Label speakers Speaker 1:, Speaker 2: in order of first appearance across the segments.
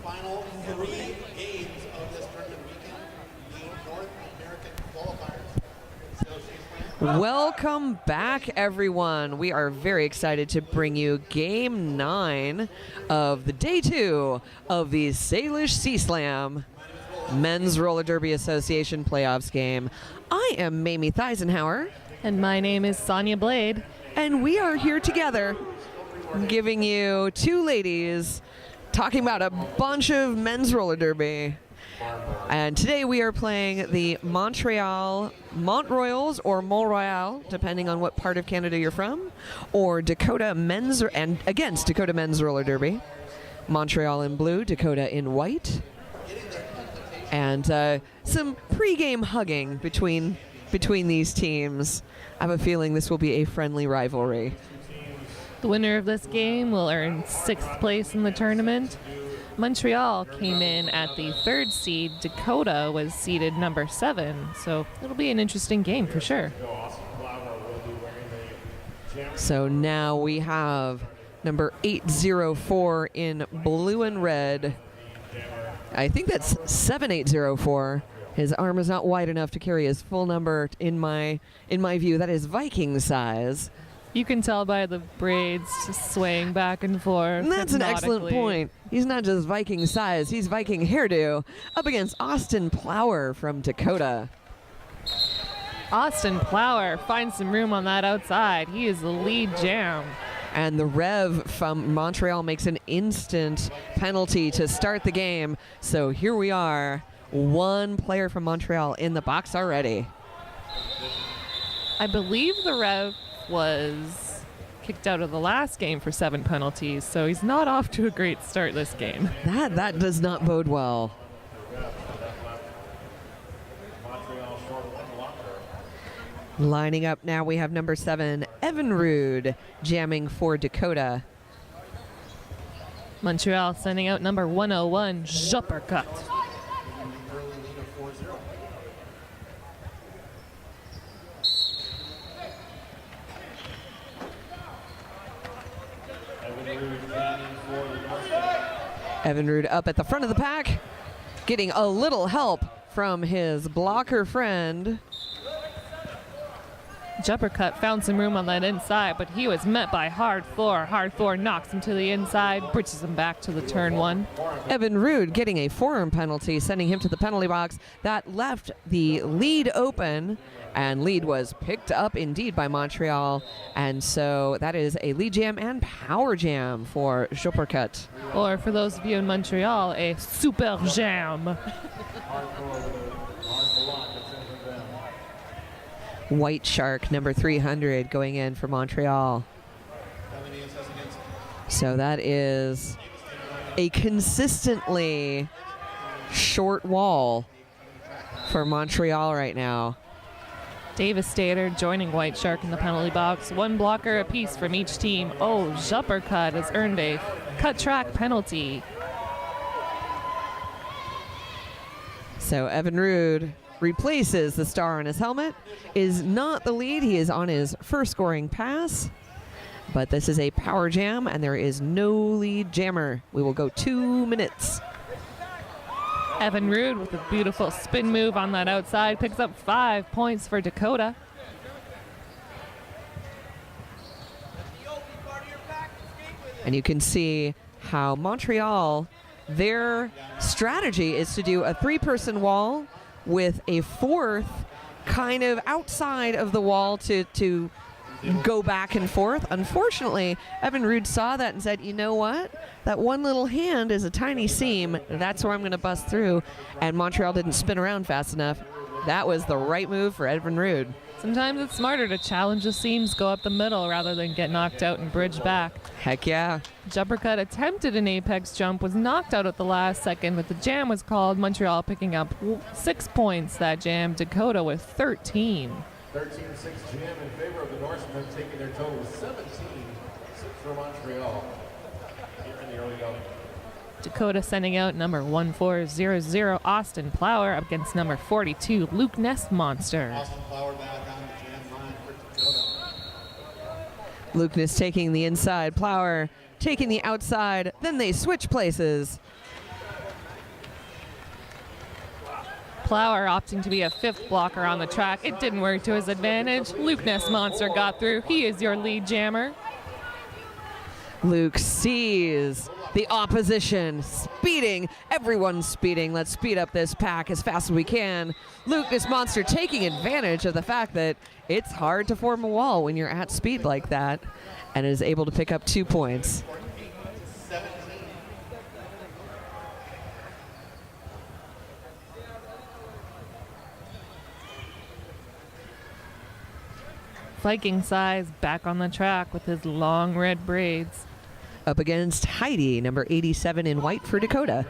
Speaker 1: final 3 games of this tournament weekend, the North American Qualifiers.
Speaker 2: Welcome back, everyone. We are very excited to bring you Game 9 of the Day 2 of the Salish Sea Slam Men's Roller Derby Association Playoffs game. I am Mamie Theisenhauer.
Speaker 3: And my name is Sonia Blade.
Speaker 2: And we are here together giving you two ladies talking about a bunch of men's roller derby. And today we are playing the Montreal Mont Royals, or Mont Royal, depending on what part of Canada you're from, or Dakota men's, and against Dakota men's roller derby. Montreal in blue, Dakota in white. And some pre-game hugging between these teams. I have a feeling this will be a friendly rivalry.
Speaker 3: The winner of this game will earn 6th place in the tournament. Montreal came in at the 3rd seed. Dakota was seeded number 7, so it'll be an interesting game for sure.
Speaker 2: So now we have number 804 in blue and red. I think that's 7804. His arm is not wide enough to carry his full number in my view. That is Viking size.
Speaker 3: You can tell by the braids just swaying back and forth.
Speaker 2: And that's an excellent point. He's not just Viking size, he's Viking hairdo up against Austin Plower from Dakota.
Speaker 3: Austin Plower finds some room on that outside. He is the lead jam.
Speaker 2: And the Rev from Montreal makes an instant penalty to start the game. So here we are, one player from Montreal in the box already.
Speaker 3: I believe the Rev was kicked out of the last game for 7 penalties, so he's not off to a great start this game.
Speaker 2: That does not bode well. Lining up now, we have number 7, Evan Rude, jamming for Dakota.
Speaker 3: Montreal sending out number 101, Juppercut.
Speaker 2: Evan Rude up at the front of the pack, getting a little help from his blocker friend.
Speaker 3: Juppercut found some room on that inside, but he was met by Hard Thor. Hard Thor knocks him to the inside, bridges him back to the turn 1.
Speaker 2: Evan Rude getting a forearm penalty, sending him to the penalty box. That left the lead open, and lead was picked up indeed by Montreal. And so that is a lead jam and power jam for Juppercut.
Speaker 3: Or for those of you in Montreal, a super jam.
Speaker 2: White Shark, number 300, going in for Montreal. So that is a consistently short wall for Montreal right now.
Speaker 3: Devastator joining White Shark in the penalty box. 1 blocker apiece from each team. Oh, Juppercut has earned a cut track penalty.
Speaker 2: So Evan Rude replaces the star on his helmet, is not the lead. He is on his first scoring pass, but this is a power jam and there is no lead jammer. We will go 2 minutes.
Speaker 3: Evan Rude with a beautiful spin move on that outside picks up 5 points for Dakota.
Speaker 2: And you can see how Montreal, their strategy is to do a 3-person wall with a 4th kind of outside of the wall to go back and forth. Unfortunately, Evan Rude saw that and said, you know what? That one little hand is a tiny seam. That's where I'm going to bust through. And Montreal didn't spin around fast enough. That was the right move for Evan Rude.
Speaker 3: Sometimes it's smarter to challenge the seams, go up the middle rather than get knocked out and bridge back.
Speaker 2: Heck yeah.
Speaker 3: Juppercut attempted an apex jump, was knocked out at the last second, but the jam was called. Montreal picking up 6 points that jam. Dakota with 13.
Speaker 1: 13-6 jam in favor of the Norsemen, taking their total 17-6 for Montreal here in the early going.
Speaker 3: Dakota sending out number 1400, Austin Plower, up against number 42, Luke Ness Monster.
Speaker 1: Austin Plower back on the jam line for Dakota.
Speaker 2: Luke Ness taking the inside, Plower taking the outside, then they switch places.
Speaker 3: Plower opting to be a fifth blocker on the track. It didn't work to his advantage. Luke Ness Monster got through. He is your lead jammer.
Speaker 2: Luke sees the opposition speeding. Everyone's speeding. Let's speed up this pack as fast as we can. Luke, this monster, taking advantage of the fact that it's hard to form a wall when you're at speed like that, and is able to pick up 2 points.
Speaker 3: Viking Size back on the track with his long red braids.
Speaker 2: Up against Heidi, number 87 in white for Dakota.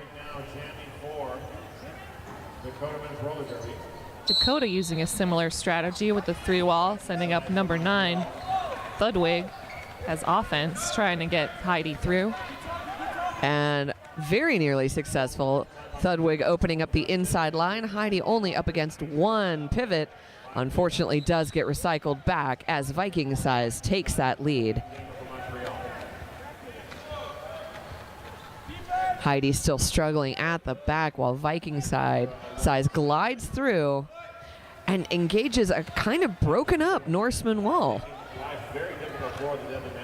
Speaker 3: Dakota using a similar strategy with the 3-wall, sending up number 9, Thudwig, as offense, trying to get Heidi through.
Speaker 2: And very nearly successful. Thudwig opening up the inside line. Heidi only up against 1 pivot. Unfortunately does get recycled back as Viking Size takes that lead. Heidi still struggling at the back while Viking Size glides through and engages a kind of broken up Norsemen wall.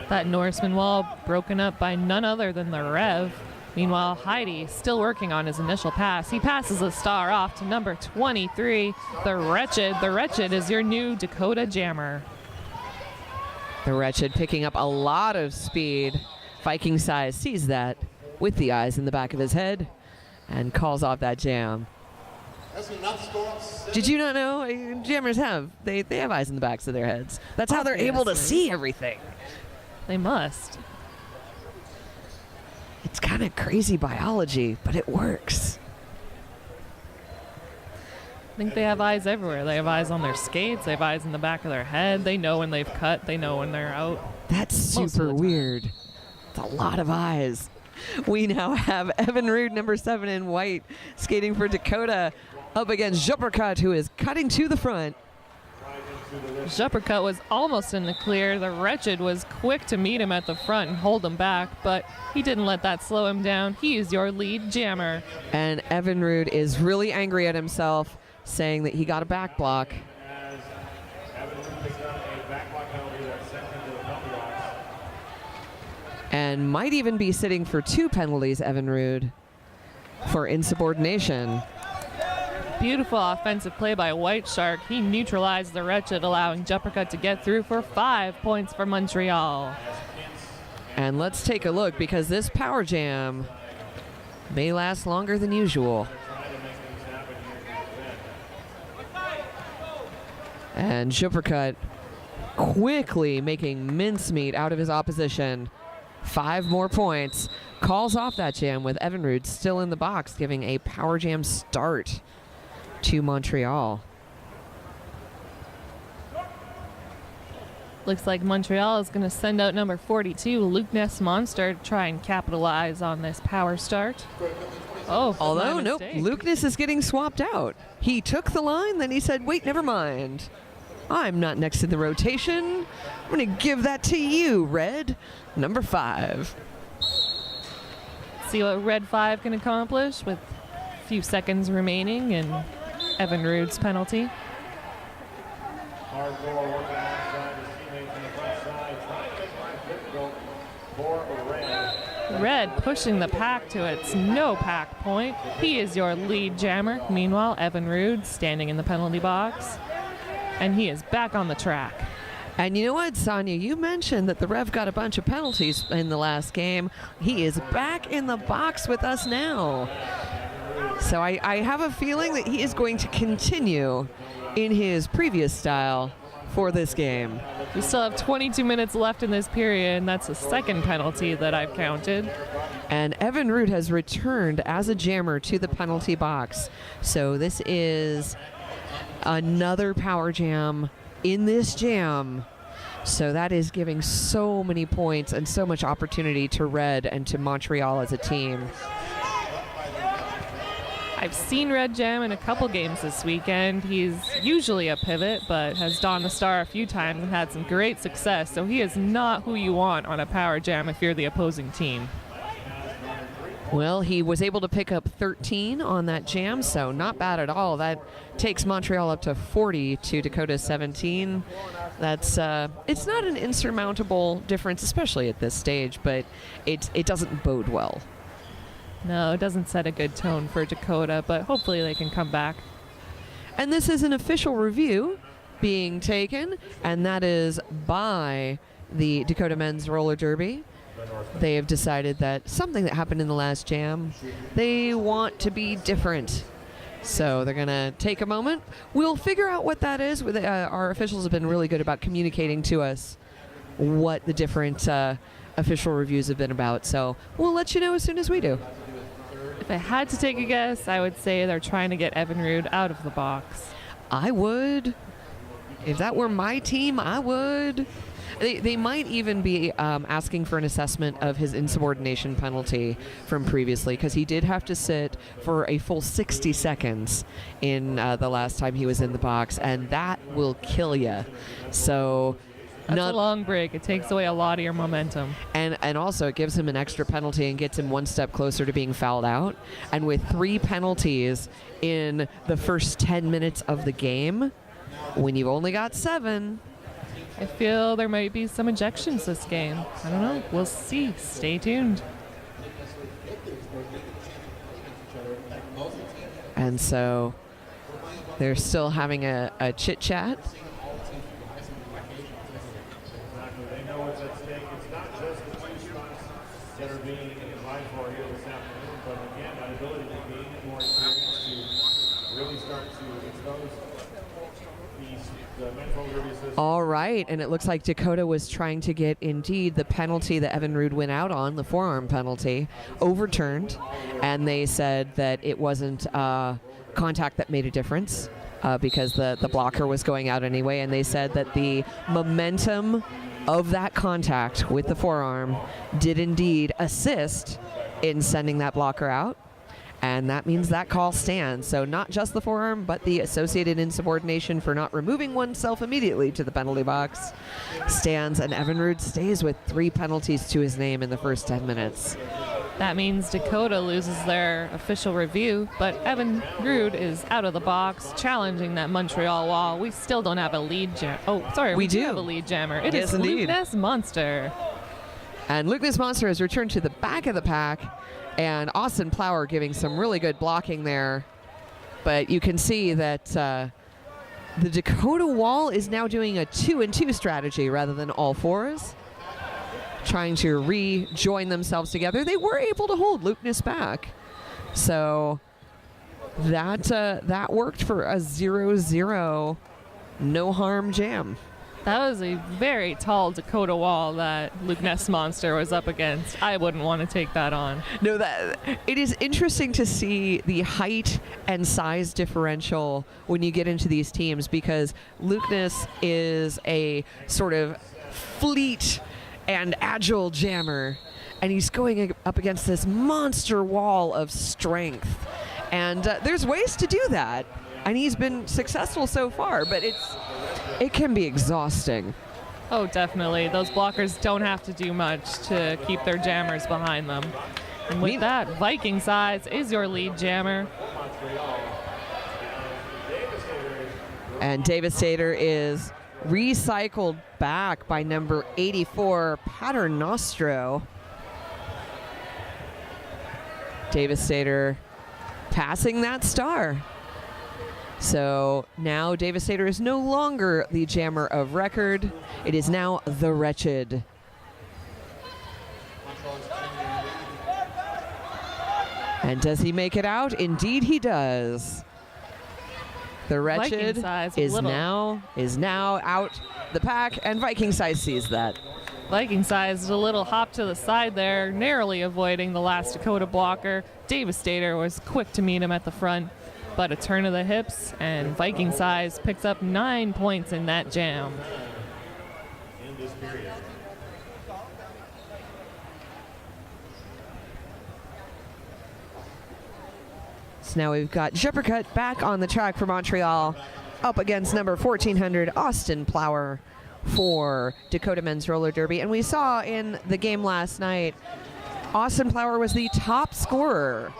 Speaker 3: That Norsemen wall broken up by none other than the Rev. Meanwhile, Heidi still working on his initial pass. He passes a star off to number 23, the Wretched. The Wretched is your new Dakota jammer.
Speaker 2: The Wretched picking up a lot of speed. Viking Size sees that with the eyes in the back of his head and calls off that jam. Did you not know? Jammers have. They have eyes in the backs of their heads. That's how they're able to see everything.
Speaker 3: They must.
Speaker 2: It's kind of crazy biology, but it works.
Speaker 3: I think they have eyes everywhere. They have eyes on their skates. They have eyes in the back of their head. They know when they've cut. They know when they're out.
Speaker 2: That's super weird. It's a lot of eyes. We now have Evan Rude, number 7 in white, skating for Dakota, up against Juppercut, who is cutting to the front.
Speaker 3: Juppercut was almost in the clear. The Wretched was quick to meet him at the front and hold him back, but he didn't let that slow him down. He is your lead jammer.
Speaker 2: And Evan Rude is really angry at himself, saying that he got a back block. And might even be sitting for 2 penalties, Evan Rude, for insubordination.
Speaker 3: Beautiful offensive play by White Shark. He neutralized the Wretched, allowing Juppercut to get through for 5 points for Montreal.
Speaker 2: And let's take a look, because this power jam may last longer than usual. And Juppercut quickly making mincemeat out of his opposition. 5 more points. Calls off that jam with Evan Rude still in the box, giving a power jam start to Montreal.
Speaker 3: Looks like Montreal is going to send out number 42, Luke Ness Monster, to try and capitalize on this power start. Oh,
Speaker 2: although, nope, Luke Ness is getting swapped out. He took the line, then he said, wait, never mind. I'm not next to the rotation. I'm going to give that to you, Red, number 5.
Speaker 3: See what Red 5 can accomplish with a few seconds remaining and Evan Rude's penalty.
Speaker 1: Hardcore working alongside his teammates on the front side, trying to make life difficult for Red.
Speaker 3: Red pushing the pack to its no pack point. He is your lead jammer. Meanwhile, Evan Rude standing in the penalty box. And he is back on the track.
Speaker 2: And you know what, Sonia? You mentioned that the Rev got a bunch of penalties in the last game. He is back in the box with us now. So I have a feeling that he is going to continue in his previous style for this game.
Speaker 3: We still have 22 minutes left in this period, and that's the second penalty that I've counted.
Speaker 2: And Evan Rude has returned as a jammer to the penalty box. So this is another power jam in this jam. So that is giving so many points and so much opportunity to Red and to Montreal as a team.
Speaker 3: I've seen Red jam in a couple games this weekend. He's usually a pivot, but has donned the star a few times and had some great success. So he is not who you want on a power jam if you're the opposing team.
Speaker 2: Well, he was able to pick up 13 on that jam, so not bad at all. That takes Montreal up to 40 to Dakota 17. That's it's not an insurmountable difference, especially at this stage, but it doesn't bode well.
Speaker 3: No, it doesn't set a good tone for Dakota, but hopefully they can come back.
Speaker 2: And this is an official review being taken, and that is by the Dakota Men's Roller Derby. They have decided that something that happened in the last jam, they want to be different. So they're going to take a moment. We'll figure out what that is. Our officials have been really good about communicating to us what the different official reviews have been about. So we'll let you know as soon as we do.
Speaker 3: If I had to take a guess, I would say they're trying to get Evan Rude out of the box.
Speaker 2: I would. If that were my team, I would. They might even be asking for an assessment of his insubordination penalty from previously, because he did have to sit for a full 60 seconds in the last time he was in the box, and that will kill you. So
Speaker 3: that's a long break. It takes away a lot of your momentum.
Speaker 2: And also it gives him an extra penalty and gets him one step closer to being fouled out. And with 3 penalties in the first 10 minutes of the game, when you've only got 7...
Speaker 3: I feel there might be some ejections this game. I don't know. We'll see. Stay tuned.
Speaker 2: And so they're still having a chit-chat.
Speaker 1: They know what's at stake. It's not just the 2 spots that are being applied for here this afternoon, but again, that ability to gain more experience to really start to expose the men's roller derby system.
Speaker 2: All right, and it looks like Dakota was trying to get, indeed, the penalty that Evan Rude went out on, the forearm penalty, overturned, and they said that it wasn't contact that made a difference because the blocker was going out anyway, and they said that the momentum of that contact with the forearm did indeed assist in sending that blocker out. And that means that call stands. So not just the forearm, but the associated insubordination for not removing oneself immediately to the penalty box stands. And Evan Rude stays with 3 penalties to his name in the first 10 minutes.
Speaker 3: That means Dakota loses their official review, but Evan Rude is out of the box, challenging that Montreal wall. We still don't have a lead jammer. Oh, sorry, we do have a lead jammer. It is
Speaker 2: indeed.
Speaker 3: Luke Ness Monster.
Speaker 2: And Luke Ness Monster has returned to the back of the pack. And Austin Plower giving some really good blocking there. But you can see that the Dakota wall is now doing a 2-and-2 strategy rather than all 4s, trying to rejoin themselves together. They were able to hold Luke Ness back. So that worked for a 0-0 no-harm jam.
Speaker 3: That was a very tall Dakota wall that Luke Ness Monster was up against. I wouldn't want to take that on.
Speaker 2: No, it is interesting to see the height and size differential when you get into these teams, because Luke Ness is a sort of fleet and agile jammer, and he's going up against this monster wall of strength. And there's ways to do that, and he's been successful so far, but it can be exhausting.
Speaker 3: Oh, definitely. Those blockers don't have to do much to keep their jammers behind them. And with that, Viking size is your lead jammer.
Speaker 2: And Devastator is recycled back by number 84, Paternostro. Devastator passing that star. So now Devastator is no longer the jammer of record. It is now the Wretched. And does he make it out? Indeed he does. The Wretched is now out the pack, and Viking Size sees that.
Speaker 3: Viking Size, a little hop to the side there, narrowly avoiding the last Dakota blocker. Devastator was quick to meet him at the front, but a turn of the hips, and Viking Size picks up 9 points in that jam.
Speaker 1: In this period.
Speaker 2: So now we've got Juppercut back on the track for Montreal, up against number 1400, Austin Plower for Dakota Men's Roller Derby. And we saw in the game last night, Austin Plower was the top scorer.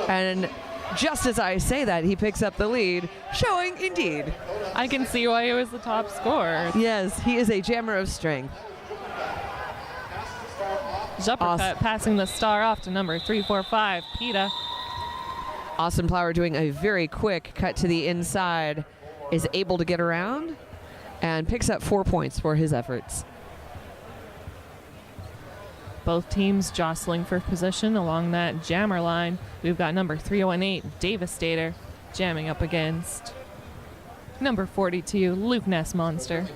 Speaker 2: And just as I say that, he picks up the lead, showing indeed.
Speaker 3: I can see why he was the top scorer.
Speaker 2: Yes, he is a jammer of strength.
Speaker 3: Juppercut passing the star off to number 345, Peta.
Speaker 2: Austin Plower doing a very quick cut to the inside, is able to get around and picks up 4 points for his efforts.
Speaker 3: Both teams jostling for position along that jammer line. We've got number 318, Devastator, jamming up against number 42, Luke Ness Monster.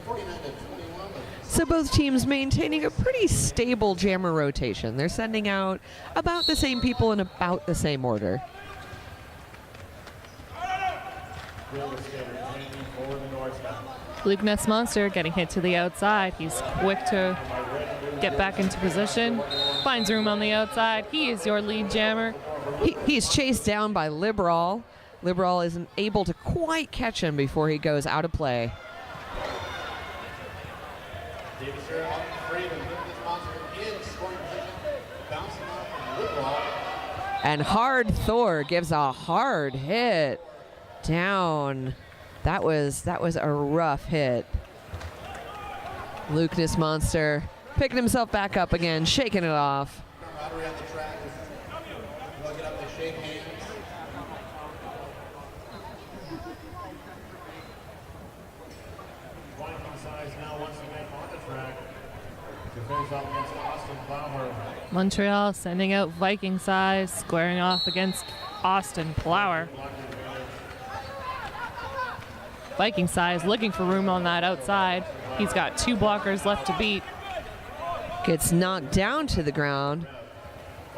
Speaker 2: So both teams maintaining a pretty stable jammer rotation. They're sending out about the same people in about the same order.
Speaker 3: Luke Ness Monster getting hit to the outside. He's quick to get back into position. Finds room on the outside. He is your lead jammer.
Speaker 2: He's chased down by Liberal. Liberal isn't able to quite catch him before he goes out of play. And Hard Thor gives a hard hit down. That was a rough hit. Luke Ness Monster picking himself back up again, shaking it off.
Speaker 3: Montreal sending out Viking Size, squaring off against Austin Plower. Viking Size looking for room on that outside. He's got 2 blockers left to beat.
Speaker 2: Gets knocked down to the ground.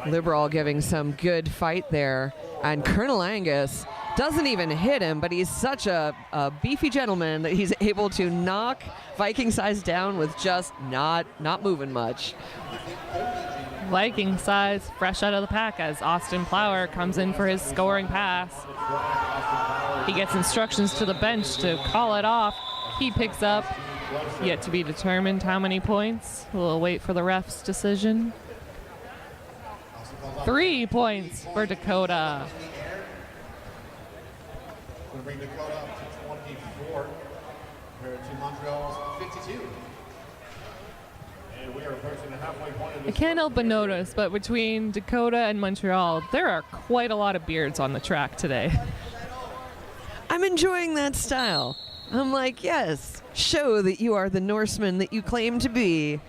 Speaker 2: Liberal giving some good fight there. And Colonel Angus doesn't even hit him, but he's such a beefy gentleman that he's able to knock Viking Size down with just not moving much.
Speaker 3: Viking Size fresh out of the pack as Austin Plower comes in for his scoring pass. He gets instructions to the bench to call it off. He picks up, yet to be determined how many points. We'll wait for the ref's decision. 3 points for Dakota.
Speaker 1: We'll bring Dakota up to 24 compared to Montreal's 52. And we are approaching the halfway point of this.
Speaker 3: I can't help but notice, but between Dakota and Montreal, there are quite a lot of beards on the track today.
Speaker 2: I'm enjoying that style. I'm like, yes, show that you are the Norseman that you claim to be.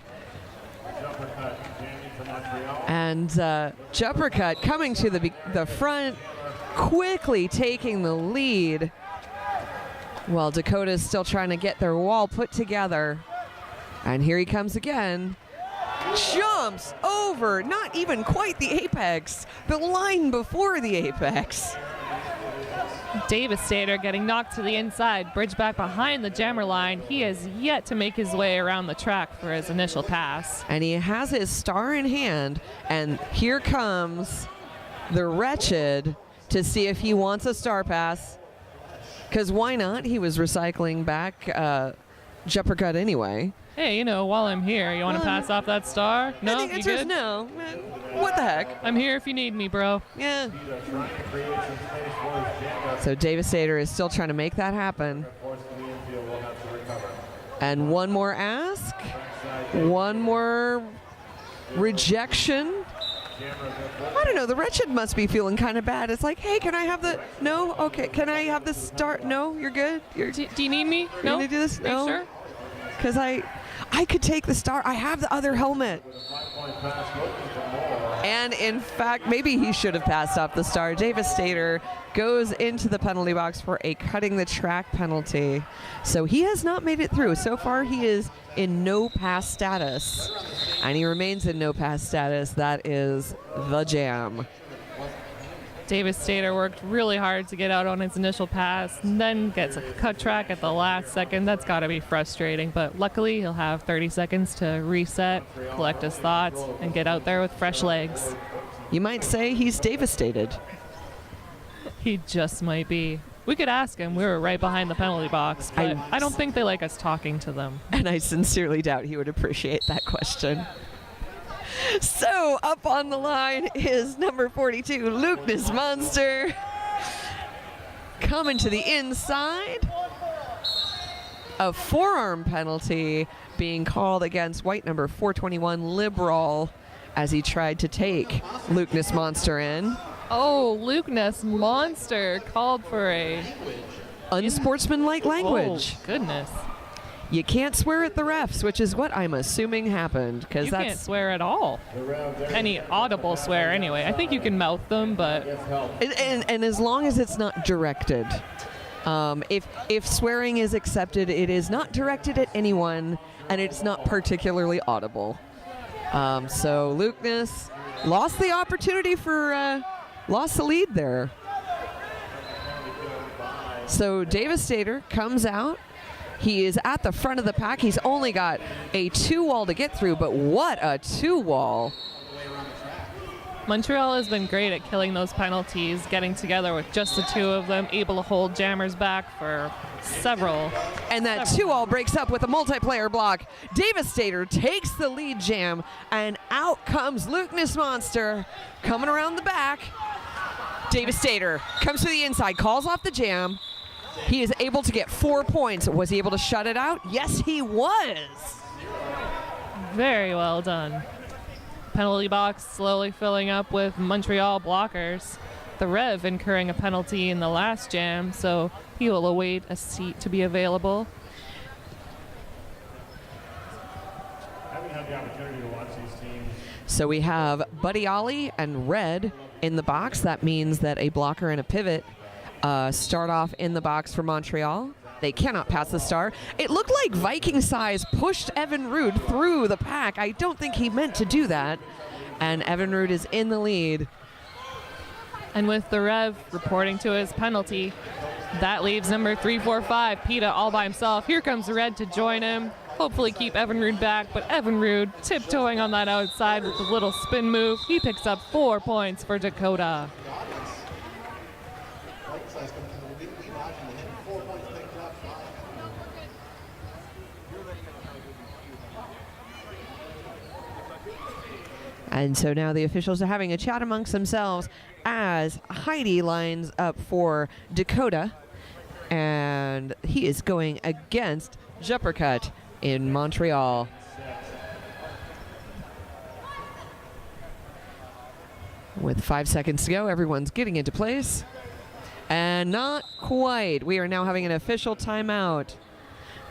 Speaker 2: And Juppercut coming to the front, quickly taking the lead, while Dakota's still trying to get their wall put together. And here he comes again. Jumps over, not even quite the apex, the line before the apex.
Speaker 3: Devastator getting knocked to the inside, bridge back behind the jammer line. He has yet to make his way around the track for his initial pass.
Speaker 2: And he has his star in hand, and here comes the Wretched to see if he wants a star pass. Because why not? He was recycling back Juppercut anyway.
Speaker 3: Hey, while I'm here, you want to pass off that star? No,
Speaker 2: the answer is no. What the heck?
Speaker 3: I'm here if you need me, bro.
Speaker 2: Yeah. So Devastator is still trying to make that happen. And one more ask. One more rejection. I don't know. The Wretched must be feeling kind of bad. It's like, hey, can I have the... No? Okay. Can I have the start? No? You're good?
Speaker 3: Do you need me?
Speaker 2: No?
Speaker 3: You
Speaker 2: want to do this? No?
Speaker 3: Sure?
Speaker 2: Because I could take the star. I have the other helmet. And in fact, maybe he should have passed off the star. Devastator goes into the penalty box for a cutting the track penalty. So he has not made it through. So far, he is in no pass status. And he remains in no pass status. That is the jam.
Speaker 3: Devastator worked really hard to get out on his initial pass, and then gets a cut track at the last second. That's got to be frustrating, but luckily he'll have 30 seconds to reset, collect his thoughts, and get out there with fresh legs.
Speaker 2: You might say he's devastated.
Speaker 3: He just might be. We could ask him. We were right behind the penalty box, but I don't think they like us talking to them.
Speaker 2: And I sincerely doubt he would appreciate that question. So up on the line is number 42, Lucas Monster. Coming to the inside. A forearm penalty being called against white number 421, Liberal, as he tried to take Lucas Monster in.
Speaker 3: Oh, Lucas Monster called for a
Speaker 2: unsportsmanlike language.
Speaker 3: Oh, goodness.
Speaker 2: You can't swear at the refs, which is what I'm assuming happened, because
Speaker 3: You
Speaker 2: that's
Speaker 3: can't swear at all. Any audible swear, anyway. I think you can mouth them, but
Speaker 2: and as long as it's not directed. If swearing is accepted, it is not directed at anyone, and it's not particularly audible. So Lucas lost the opportunity for, lost the lead there. So Devastator comes out. He is at the front of the pack. He's only got a 2-wall to get through, but what a 2-wall.
Speaker 3: Montreal has been great at killing those penalties, getting together with just the two of them, able to hold jammers back for several.
Speaker 2: And that 2-wall breaks up with a multiplayer block. Devastator takes the lead jam, and out comes Lucas Monster coming around the back. Devastator comes to the inside, calls off the jam. He is able to get 4 points. Was he able to shut it out? Yes, he was.
Speaker 3: Very well done. Penalty box slowly filling up with Montreal blockers. The Rev incurring a penalty in the last jam, so he will await a seat to be available.
Speaker 1: I haven't had the opportunity to watch these teams.
Speaker 2: So we have Buddy Ollie and Red in the box. That means that a blocker and a pivot start off in the box for Montreal. They cannot pass the star. It looked like Viking Size pushed Evan Rude through the pack. I don't think he meant to do that. And Evan Rude is in the lead.
Speaker 3: And with the Rev reporting to his penalty, that leaves number 345, PETA, all by himself. Here comes Red to join him. Hopefully keep Evan Rude back, but Evan Rude tiptoeing on that outside with a little spin move. He picks up 4 points for Dakota.
Speaker 2: And so now the officials are having a chat amongst themselves as Heidi lines up for Dakota. And he is going against Juppercut in Montreal. With 5 seconds to go, everyone's getting into place. And not quite. We are now having an official timeout,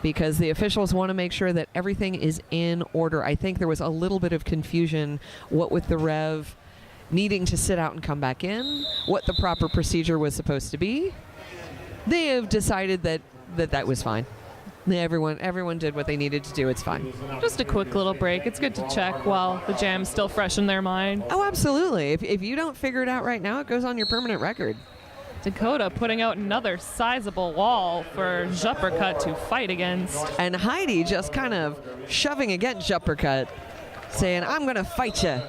Speaker 2: because the officials want to make sure that everything is in order. I think there was a little bit of confusion, what with the Rev needing to sit out and come back in, what the proper procedure was supposed to be. They have decided that was fine. Everyone did what they needed to do. It's fine.
Speaker 3: Just a quick little break. It's good to check while the jam's still fresh in their mind.
Speaker 2: Oh, absolutely. If you don't figure it out right now, it goes on your permanent record.
Speaker 3: Dakota putting out another sizable wall for Juppercut to fight against.
Speaker 2: And Heidi just kind of shoving against Juppercut, saying, I'm going to fight you.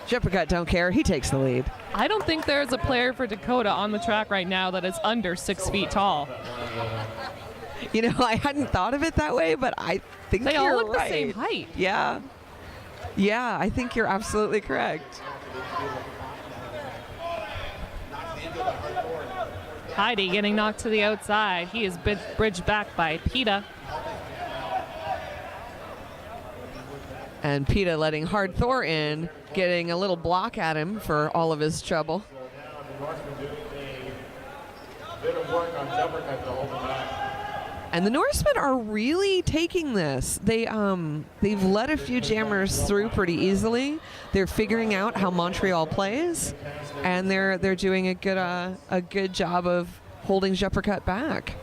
Speaker 2: Juppercut don't care. He takes the lead.
Speaker 3: I don't think there's a player for Dakota on the track right now that is under 6 feet tall.
Speaker 2: You know, I hadn't thought of it that way, but I think
Speaker 3: they
Speaker 2: you're
Speaker 3: all look
Speaker 2: right.
Speaker 3: the same height.
Speaker 2: Yeah. Yeah, I think you're absolutely correct.
Speaker 3: Heidi getting knocked to the outside. He is bridged back by PETA.
Speaker 2: And PETA letting Hard Thor in, getting a little block at him for all of his trouble.
Speaker 1: So now the Norsemen doing a bit of work on Juppercut to hold him back.
Speaker 2: And the Norsemen are really taking this. They've let a few jammers through pretty easily. They're figuring out how Montreal plays, and they're doing a good job of holding Juppercut back.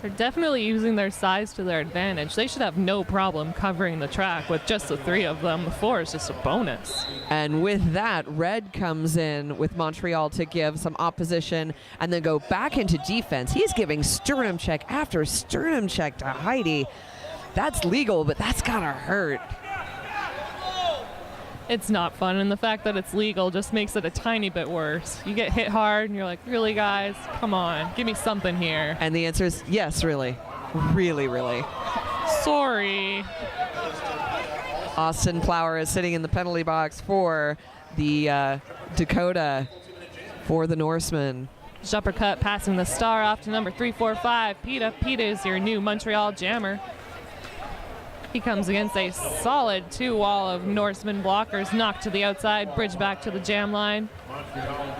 Speaker 3: They're definitely using their size to their advantage. They should have no problem covering the track with just the 3 of them. The 4 is just a bonus.
Speaker 2: And with that, Red comes in with Montreal to give some opposition and then go back into defense. He's giving sternum check after sternum check to Heidi. That's legal, but that's gotta hurt.
Speaker 3: It's not fun, and the fact that it's legal just makes it a tiny bit worse. You get hit hard, and you're like, really, guys? Come on, give me something here.
Speaker 2: And the answer is yes, really. Really, really.
Speaker 3: Sorry.
Speaker 2: Austin Plower is sitting in the penalty box for the Dakota for the Norsemen.
Speaker 3: Uppercut passing the star off to number 345, Peta. Peta is your new Montreal jammer. He comes against a solid 2-wall of Norsemen blockers, knocked to the outside, bridge back to the jam line.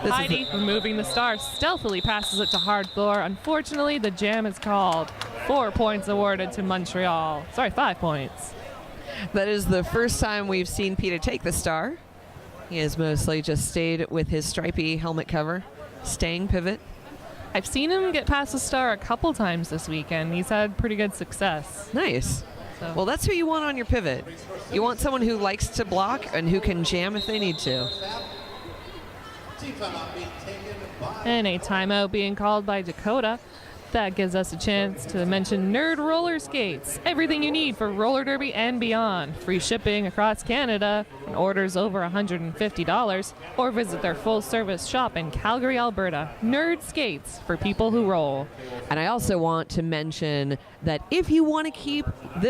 Speaker 3: Heidi, removing the star, stealthily passes it to hardcore. Unfortunately, the jam is called. 4 points awarded to Montreal. Sorry, 5 points.
Speaker 2: That is the first time we've seen Peta take the star. He has mostly just stayed with his stripy helmet cover, staying pivot.
Speaker 3: I've seen him get past the star a couple times this weekend. He's had pretty good success.
Speaker 2: Nice. Well, that's who you want on your pivot. You want someone who likes to block and who can jam if they need to.
Speaker 3: And a timeout being called by Dakota. That gives us a chance to mention Nerd Roller Skates. Everything you need for roller derby and beyond. Free shipping across Canada. Orders over $150. Or visit their full-service shop in Calgary, Alberta. Nerd Skates for people who roll.
Speaker 2: And I also want to mention that if you want to keep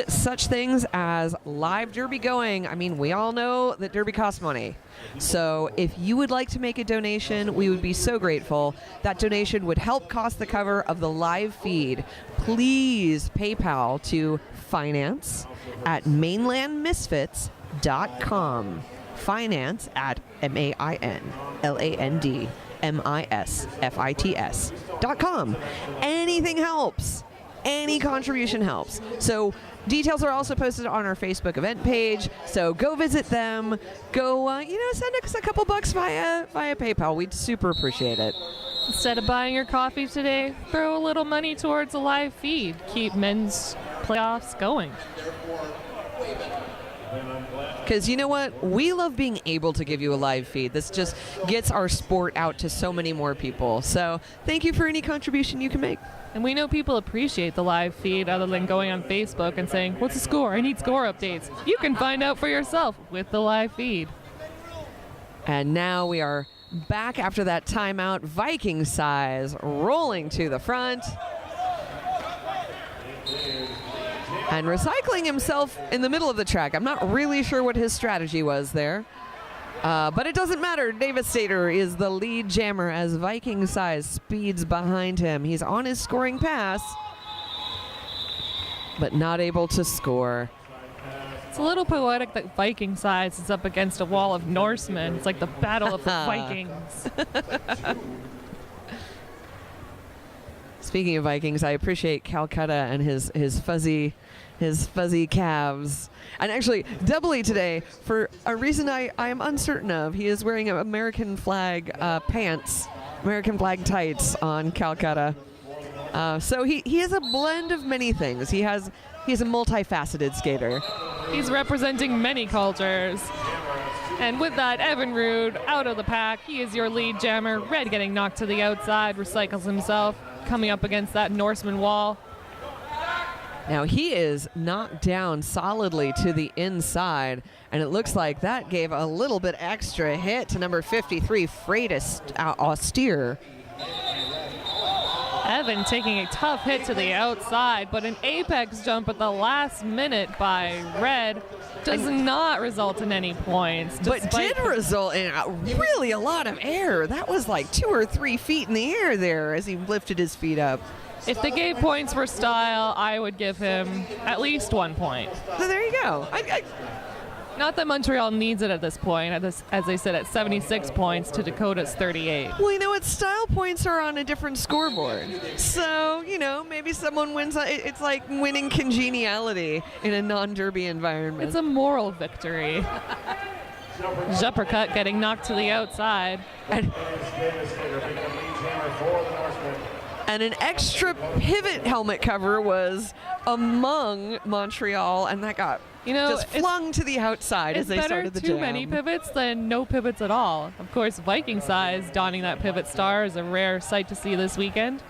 Speaker 2: such things as live derby going, I mean, we all know that derby costs money. So if you would like to make a donation, we would be so grateful. That donation would help cost the cover of the live feed. Please PayPal to finance@mainlandmisfits.com. finance@mainlandmisfits.com. Anything helps. Any contribution helps. So details are also posted on our Facebook event page. So go visit them. Go, send us a couple bucks via PayPal. We'd super appreciate it.
Speaker 3: Instead of buying your coffee today, throw a little money towards a live feed. Keep men's playoffs going.
Speaker 2: Because you know what? We love being able to give you a live feed. This just gets our sport out to so many more people. So thank you for any contribution you can make.
Speaker 3: And we know people appreciate the live feed other than going on Facebook and saying, what's the score? I need score updates. You can find out for yourself with the live feed.
Speaker 2: And now we are back after that timeout. Viking size rolling to the front. And recycling himself in the middle of the track. I'm not really sure what his strategy was there. But it doesn't matter. Devastator is the lead jammer as Viking size speeds behind him. He's on his scoring pass, but not able to score.
Speaker 3: It's a little poetic that Viking size is up against a wall of Norsemen. It's like the battle of the Vikings.
Speaker 2: Speaking of Vikings, I appreciate Calcutta and his fuzzy calves. And actually, doubly today, for a reason I am uncertain of, he is wearing American flag pants, American flag tights on Calcutta. So he has a blend of many things. He's a multifaceted skater.
Speaker 3: He's representing many cultures. And with that, Evan Rude out of the pack. He is your lead jammer. Red getting knocked to the outside, recycles himself, coming up against that Norseman wall.
Speaker 2: Now he is knocked down solidly to the inside, and it looks like that gave a little bit extra hit to number 53, Freitas Austere.
Speaker 3: Evan taking a tough hit to the outside, but an apex jump at the last minute by Red does not result in any points.
Speaker 2: But did result in really a lot of air. That was like 2 or 3 feet in the air there as he lifted his feet up.
Speaker 3: If they gave points for style, I would give him at least 1 point.
Speaker 2: So there you go.
Speaker 3: Not that Montreal needs it at this point, as they said, at 76 points to Dakota's 38.
Speaker 2: Well, you know what? Style points are on a different scoreboard. So, maybe someone wins. It's like winning congeniality in a non-derby environment.
Speaker 3: It's a moral victory. Uppercut getting knocked to the outside.
Speaker 2: And an extra pivot helmet cover was among Montreal, and that got just flung to the outside as they started the jam.
Speaker 3: It's better too many pivots than no pivots at all. Of course, Viking size donning that pivot star is a rare sight to see this weekend.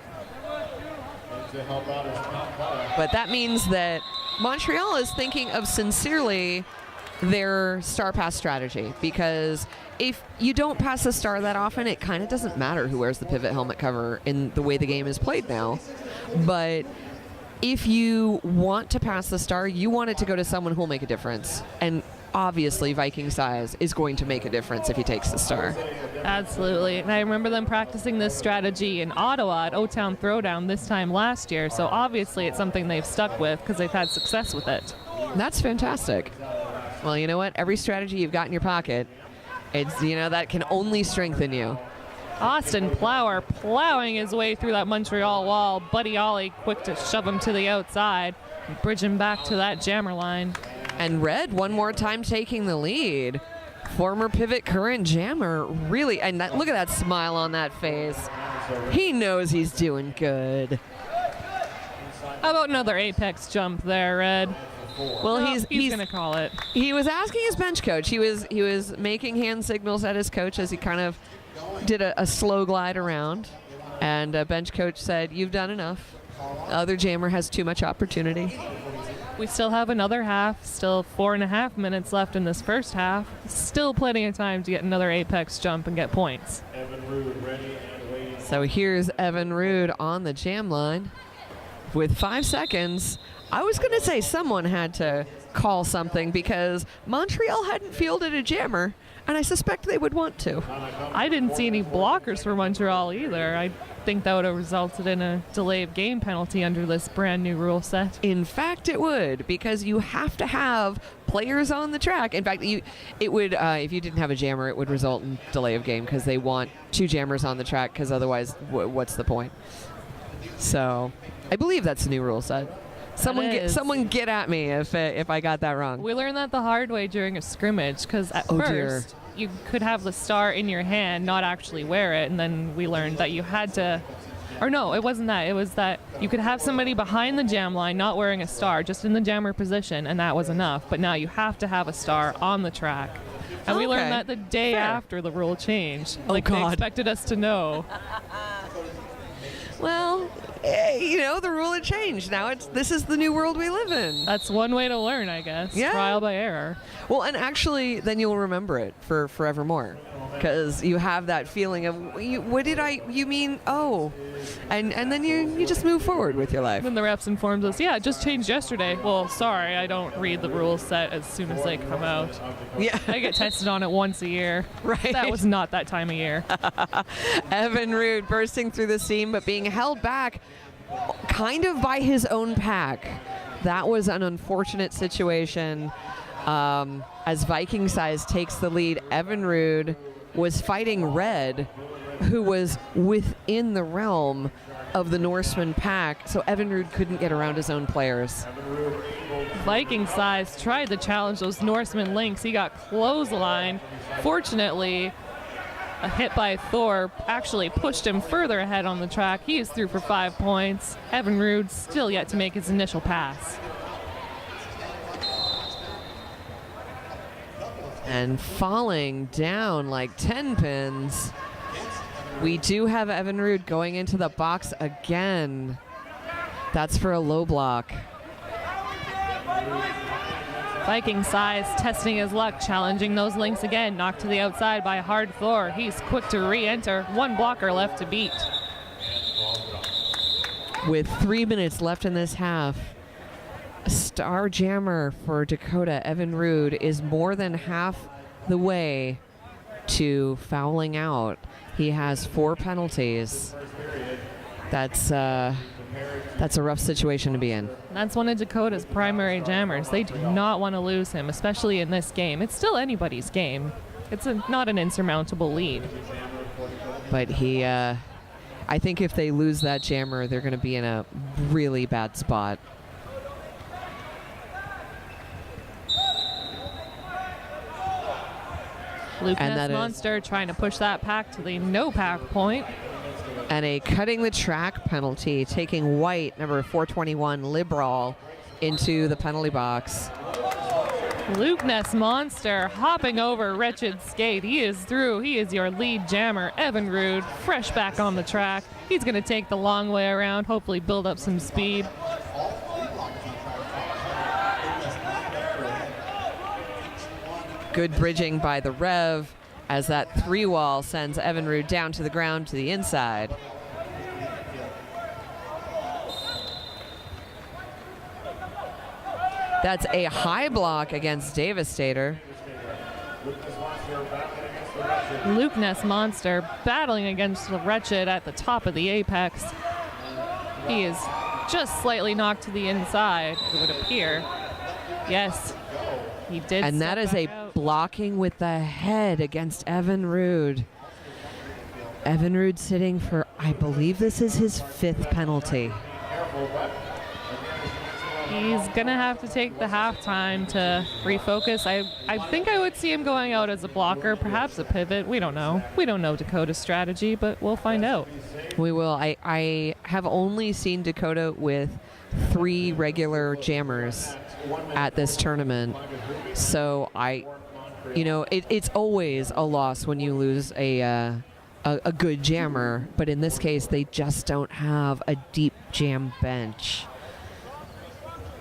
Speaker 2: But that means that Montreal is thinking of sincerely their star pass strategy, because if you don't pass a star that often, it kind of doesn't matter who wears the pivot helmet cover in the way the game is played now. But if you want to pass the star, you want it to go to someone who will make a difference. And obviously Viking size is going to make a difference if he takes the star.
Speaker 3: Absolutely. And I remember them practicing this strategy in Ottawa at O-Town Throwdown this time last year. So obviously it's something they've stuck with because they've had success with it.
Speaker 2: That's fantastic. Well, you know what? Every strategy you've got in your pocket, it's, that can only strengthen you.
Speaker 3: Austin Plower plowing his way through that Montreal wall. Buddy Ollie quick to shove him to the outside, bridge him back to that jammer line.
Speaker 2: And Red one more time taking the lead. Former pivot, current jammer, really, and look at that smile on that face. He knows he's doing good.
Speaker 3: How about another apex jump there, Red?
Speaker 2: Well,
Speaker 3: he's gonna call it.
Speaker 2: He was asking his bench coach. He was making hand signals at his coach as he kind of did a slow glide around, and bench coach said, "You've done enough. The other jammer has too much opportunity."
Speaker 3: We still have another half, still 4.5 minutes left in this first half. Still plenty of time to get another apex jump and get points.
Speaker 2: So here's Evan Rude on the jam line with 5 seconds. I was going to say someone had to call something because Montreal hadn't fielded a jammer, and I suspect they would want to.
Speaker 3: I didn't see any blockers for Montreal either. I think that would have resulted in a delay of game penalty under this brand new rule set.
Speaker 2: In fact, it would, because you have to have players on the track. In fact, it would if you didn't have a jammer, it would result in delay of game because they want 2 jammers on the track, because otherwise, what's the point? So, I believe that's the new rule set. Someone get at me if I got that wrong.
Speaker 3: We learned that the hard way during a scrimmage, because at first you could have the star in your hand, not actually wear it, and then we learned that you had to, or no, it wasn't that. It was that you could have somebody behind the jam line not wearing a star, just in the jammer position, and that was enough. But now you have to have a star on the track. And we learned that the day after the rule changed. Like they expected us to know.
Speaker 2: Well, the rule had changed. Now this is the new world we live in.
Speaker 3: That's one way to learn, I guess.
Speaker 2: Yeah.
Speaker 3: Trial by error.
Speaker 2: Well, and actually, then you'll remember it for forevermore, because you have that feeling of, what did you mean? Oh, and then you just move forward with your life.
Speaker 3: Then the reps informs us, yeah, it just changed yesterday. Well, sorry, I don't read the rule set as soon as they come out.
Speaker 2: Yeah,
Speaker 3: I get tested on it once a year.
Speaker 2: Right.
Speaker 3: That was not that time of year.
Speaker 2: Evan Rude bursting through the seam, but being held back kind of by his own pack. That was an unfortunate situation. As Viking size takes the lead, Evan Rude was fighting Red, who was within the realm of the Norsemen pack, so Evan Rude couldn't get around his own players.
Speaker 3: Viking size tried to challenge those Norsemen links. He got clotheslined. Fortunately, a hit by Thor actually pushed him further ahead on the track. He is through for 5 points. Evan Rude still yet to make his initial pass.
Speaker 2: And falling down like 10 pins, we do have Evan Rude going into the box again. That's for a low block.
Speaker 3: Viking size testing his luck, challenging those links again. Knocked to the outside by Hard Thor. He's quick to re-enter. 1 blocker left to beat.
Speaker 2: With 3 minutes left in this half, star jammer for Dakota, Evan Rude, is more than half the way to fouling out. He has 4 penalties. That's a rough situation to be in.
Speaker 3: That's one of Dakota's primary jammers. They do not want to lose him, especially in this game. It's still anybody's game. It's not an insurmountable lead.
Speaker 2: But I think if they lose that jammer, they're going to be in a really bad spot.
Speaker 3: Luke Ness Monster trying to push that pack to the no pack point.
Speaker 2: And a cutting the track penalty, taking White, number 421, Liberal, into the penalty box.
Speaker 3: Luke Ness Monster hopping over Wretched Skate. He is through. He is your lead jammer. Evan Rude, fresh back on the track. He's going to take the long way around, hopefully build up some speed.
Speaker 2: Good bridging by the Rev as that 3-wall sends Evan Rude down to the ground to the inside. That's a high block against Devastator.
Speaker 3: Luke Ness Monster battling against the Wretched at the top of the apex. He is just slightly knocked to the inside, it would appear. Yes, he did.
Speaker 2: And that is a blocking with the head against Evan Rude. Evan Rude sitting for, I believe this is his 5th penalty.
Speaker 3: He's going to have to take the halftime to refocus. I think I would see him going out as a blocker, perhaps a pivot. We don't know. We don't know Dakota's strategy, but we'll find out.
Speaker 2: We will. I have only seen Dakota with 3 regular jammers at this tournament. So it's always a loss when you lose a good jammer, but in this case, they just don't have a deep jam bench.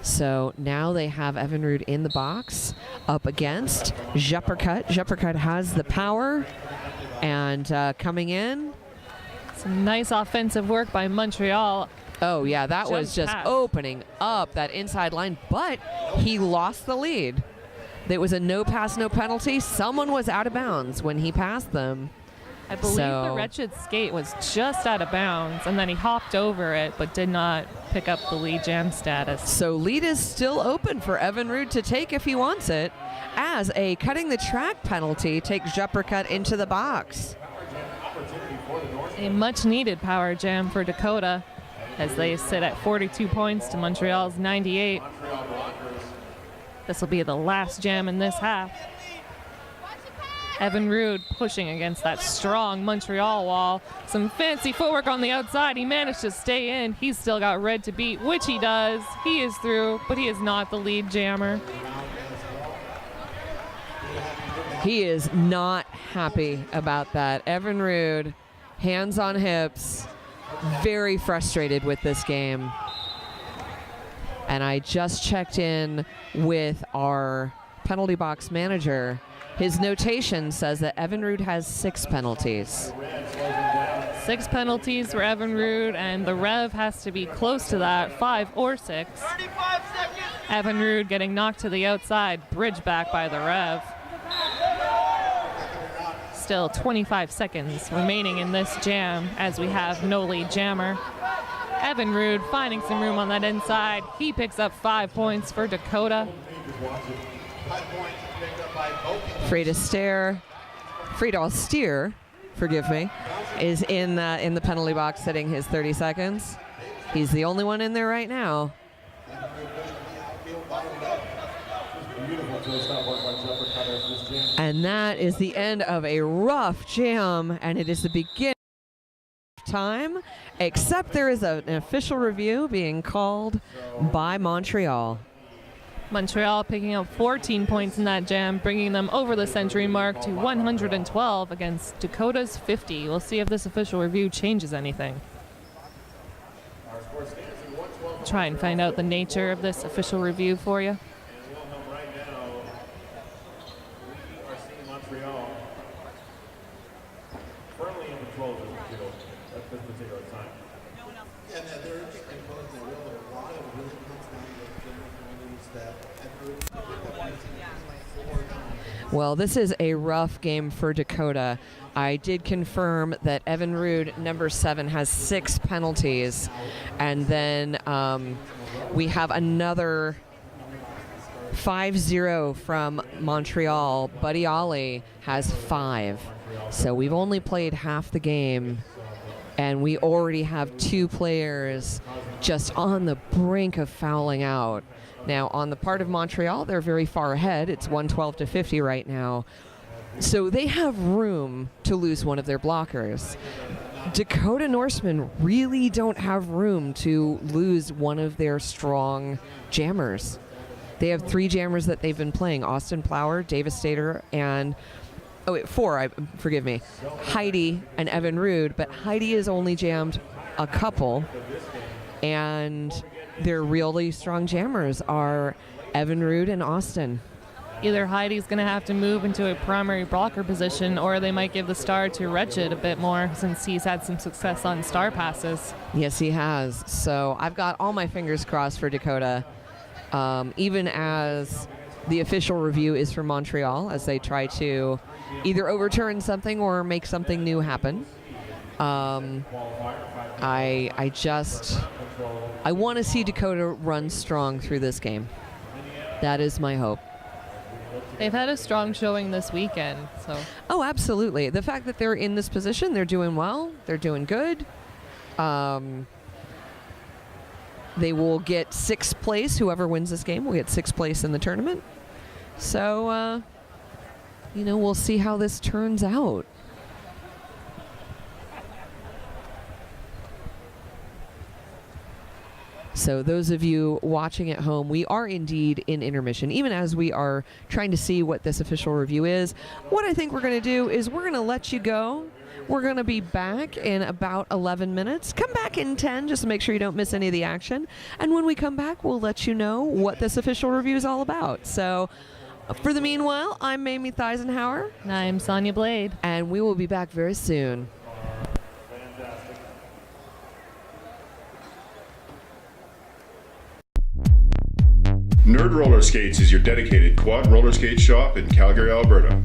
Speaker 2: So now they have Evan Rude in the box up against Juppercut. Juppercut has the power, and coming in.
Speaker 3: Some nice offensive work by Montreal.
Speaker 2: Oh, yeah, that was just opening up that inside line, but he lost the lead. It was a no pass, no penalty. Someone was out of bounds when he passed them.
Speaker 3: I believe the Wretched skate was just out of bounds, and then he hopped over it, but did not pick up the lead jam status.
Speaker 2: So lead is still open for Evan Rude to take if he wants it, as a cutting the track penalty takes Juppercut into the box.
Speaker 3: A much-needed power jam for Dakota, as they sit at 42 points to Montreal's 98. This will be the last jam in this half. Evan Rude pushing against that strong Montreal wall. Some fancy footwork on the outside. He managed to stay in. He's still got red to beat, which he does. He is through, but he is not the lead jammer.
Speaker 2: He is not happy about that. Evan Rude, hands on hips, very frustrated with this game. And I just checked in with our penalty box manager. His notation says that Evan Rude has 6 penalties.
Speaker 3: 6 penalties for Evan Rude, and the Rev has to be close to that, 5 or 6. Evan Rude getting knocked to the outside, bridge back by the Rev. Still 25 seconds remaining in this jam as we have no lead jammer. Evan Rude finding some room on that inside. He picks up 5 points for Dakota.
Speaker 2: Frida Steer, forgive me, is in the penalty box sitting his 30 seconds. He's the only one in there right now. And that is the end of a rough jam, and it is the beginning of time, except there is an official review being called by Montreal.
Speaker 3: Montreal picking up 14 points in that jam, bringing them over the century mark to 112 against Dakota's 50. We'll see if this official review changes anything. Try and find out the nature of this official review for you.
Speaker 2: Well, this is a rough game for Dakota. I did confirm that Evan Rude, number 7, has 6 penalties. And then we have another 5-0 from Montreal. Buddy Ollie has 5. So we've only played half the game. And we already have 2 players just on the brink of fouling out. Now, on the part of Montreal, they're very far ahead. It's 112-50 right now. So they have room to lose one of their blockers. Dakota Norsemen really don't have room to lose one of their strong jammers. They have 3 jammers that they've been playing: Austin Plower, Devastator, and 4, forgive me, Heidi and Evan Rude. But Heidi has only jammed a couple, and their really strong jammers are Evan Rude and Austin.
Speaker 3: Either Heidi's going to have to move into a primary blocker position, or they might give the star to Wretched a bit more, since he's had some success on star passes.
Speaker 2: Yes, he has. So I've got all my fingers crossed for Dakota. even as the official review is from Montreal, as they try to either overturn something or make something new happen. I want to see Dakota run strong through this game. That is my hope.
Speaker 3: They've had a strong showing this weekend, so.
Speaker 2: Oh, absolutely. The fact that they're in this position, they're doing well. They're doing good. They will get 6th place. Whoever wins this game will get 6th place in the tournament. So, we'll see how this turns out. So those of you watching at home, we are indeed in intermission, even as we are trying to see what this official review is. What I think we're going to do is we're going to let you go. We're going to be back in about 11 minutes. Come back in 10 just to make sure you don't miss any of the action. And when we come back, we'll let you know what this official review is all about. So for the meanwhile, I'm Mamie Theisenhower.
Speaker 3: And I'm Sonia Blade.
Speaker 2: And we will be back very soon.
Speaker 4: Nerd Roller Skates is your dedicated quad roller skate shop in Calgary, Alberta.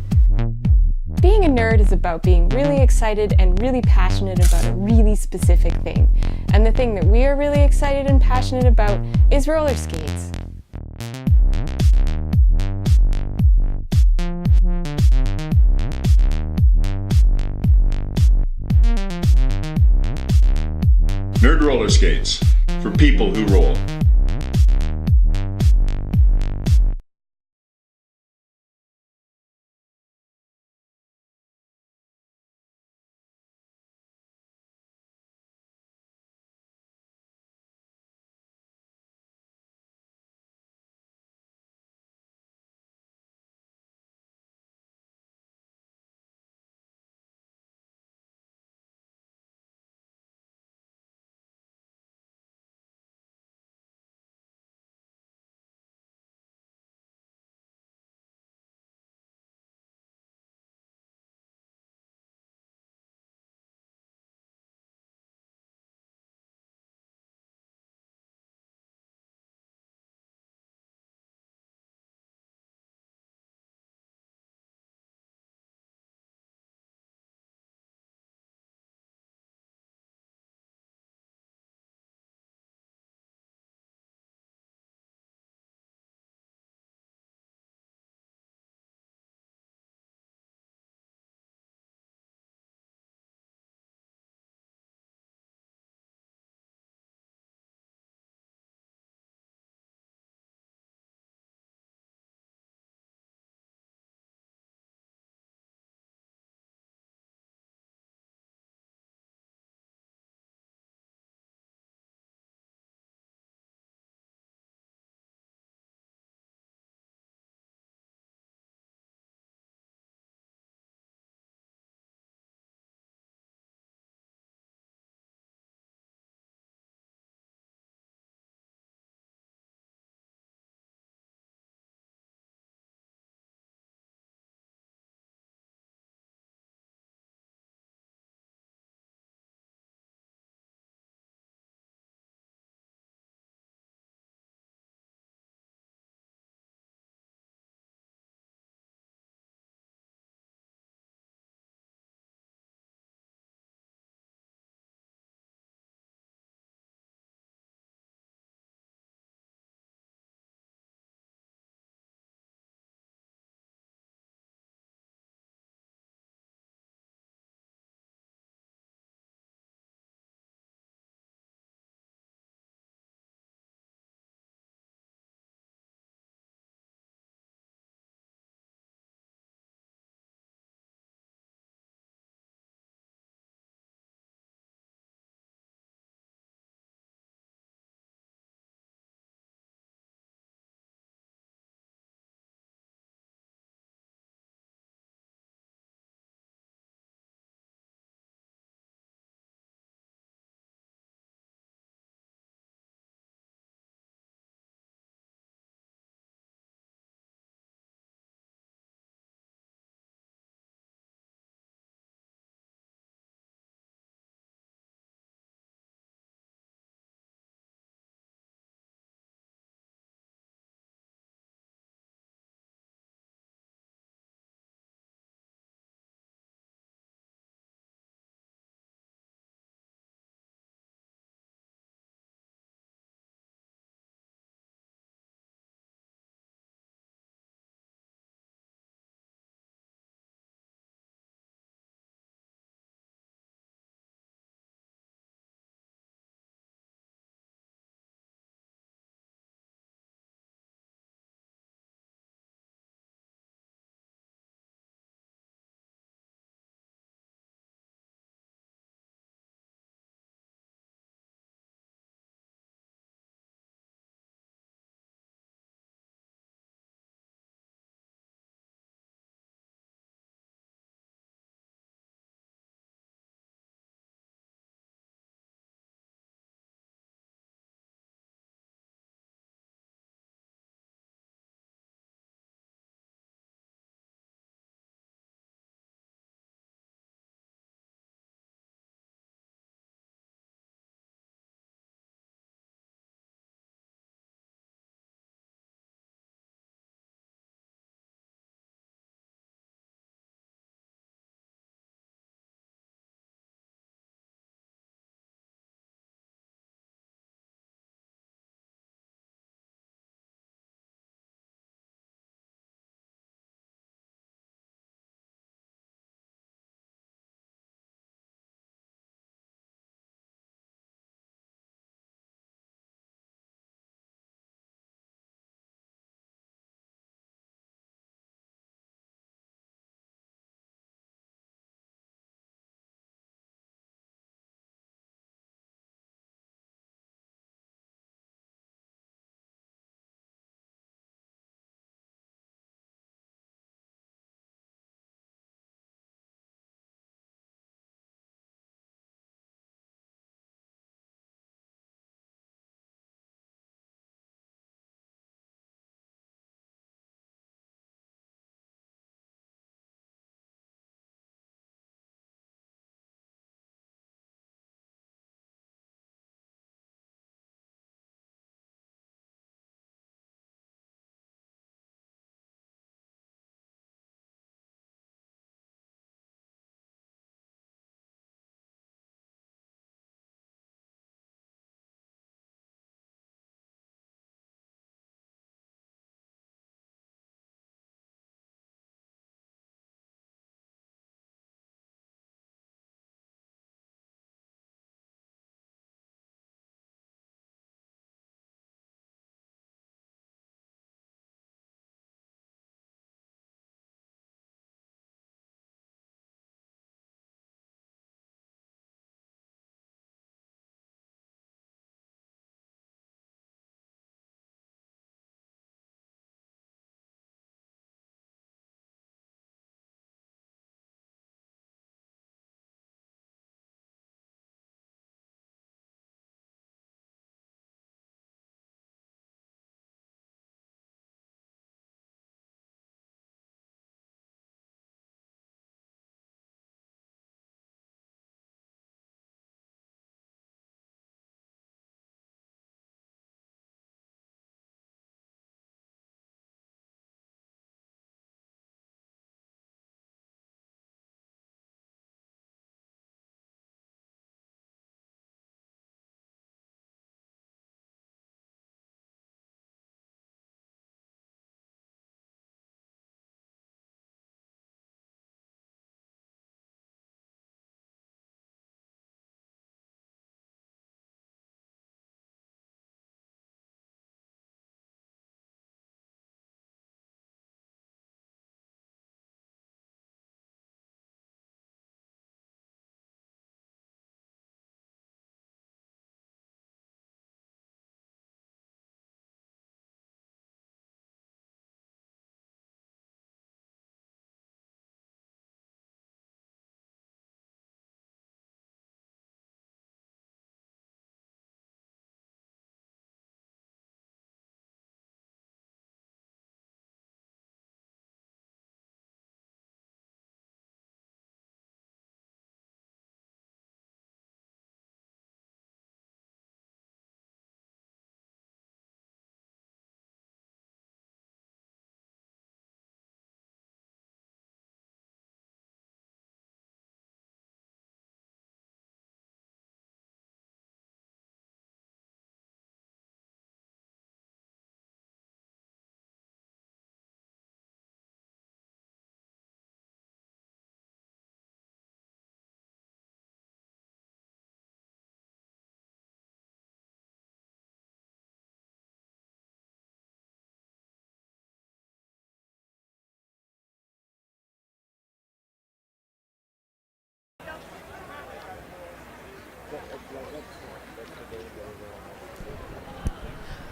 Speaker 5: Being a nerd is about being really excited and really passionate about a really specific thing. And the thing that we are really excited and passionate about is roller skates.
Speaker 4: Nerd Roller Skates, for people who roll.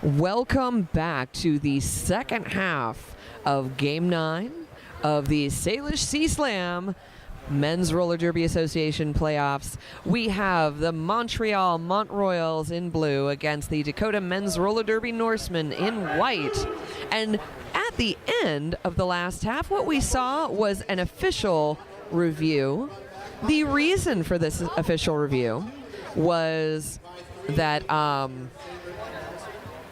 Speaker 2: Welcome back to the second half of Game 9 of the Salish C-Slam Men's Roller Derby Association playoffs. We have the Montreal Mont Royals in blue against the Dakota Men's Roller Derby Norsemen in white. And at the end of the last half, what we saw was an official review. The reason for this official review was that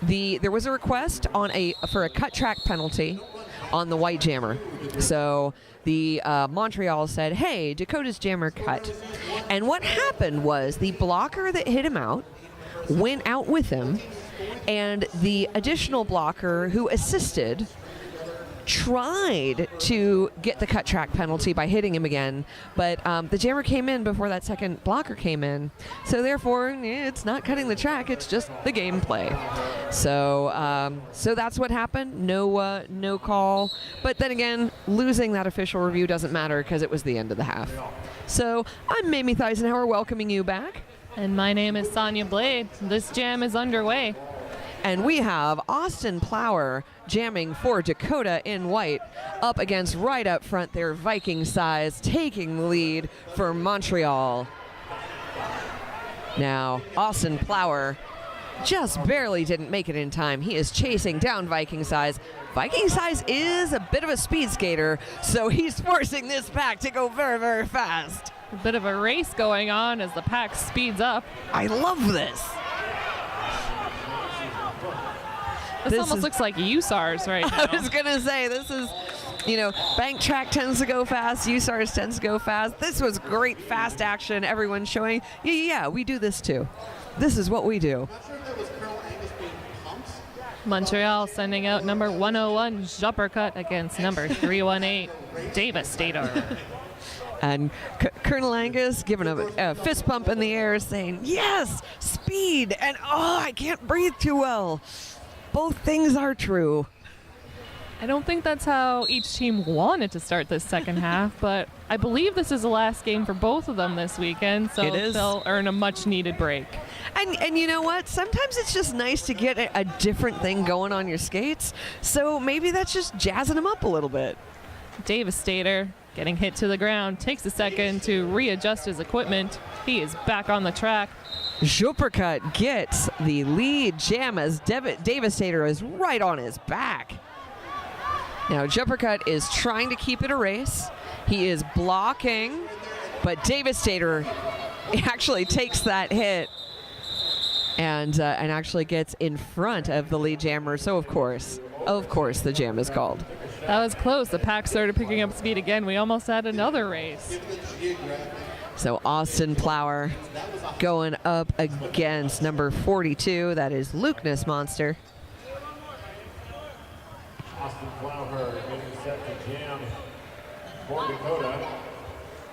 Speaker 2: there was a request for a cut track penalty on the white jammer. So the Montreal said, hey, Dakota's jammer cut. And what happened was the blocker that hit him out went out with him, and the additional blocker who assisted tried to get the cut track penalty by hitting him again, but the jammer came in before that second blocker came in, so therefore it's not cutting the track, it's just the gameplay. So so that's what happened. No call, but then again, losing that official review doesn't matter because it was the end of the half. So I'm Mamie Theisenhower welcoming you back,
Speaker 3: And my name is Sonia Blade. This jam is underway.
Speaker 2: and we have Austin Plower jamming for Dakota in white, up against right up front there, Viking Size taking the lead for Montreal. Now, Austin Plower just barely didn't make it in time. He is chasing down Viking Size. Viking Size is a bit of a speed skater, so he's forcing this pack to go very, very fast.
Speaker 3: A bit of a race going on as the pack speeds up.
Speaker 2: I love this.
Speaker 3: This almost looks like USARS right now.
Speaker 2: I was going to say, this is, you know, bank track tends to go fast, USARS tends to go fast. This was great fast action. Everyone's showing, yeah, we do this too. This is what we do.
Speaker 3: Montreal sending out number 101 Juppercut against number 318 Devastator.
Speaker 2: And Colonel Angus giving a fist pump in the air saying, yes, speed, and I can't breathe too well. Both things are true.
Speaker 3: I don't think that's how each team wanted to start this second half, but I believe this is the last game for both of them this weekend, so
Speaker 2: It is.
Speaker 3: they'll earn a much-needed break.
Speaker 2: And you know what? Sometimes it's just nice to get a different thing going on your skates. So maybe that's just jazzing them up a little bit.
Speaker 3: Devastator getting hit to the ground, takes a second to readjust his equipment. He is back on the track.
Speaker 2: Juppercut gets the lead jam as Devastator is right on his back. Now Juppercut is trying to keep it a race. He is blocking, but Devastator actually takes that hit and actually gets in front of the lead jammer. So of course the jam is called.
Speaker 3: That was close. The pack started picking up speed again. We almost had another race.
Speaker 2: So Austin Plower going up against number 42. That is Lukeness Monster.
Speaker 1: Austin Plower getting set to jam for Dakota.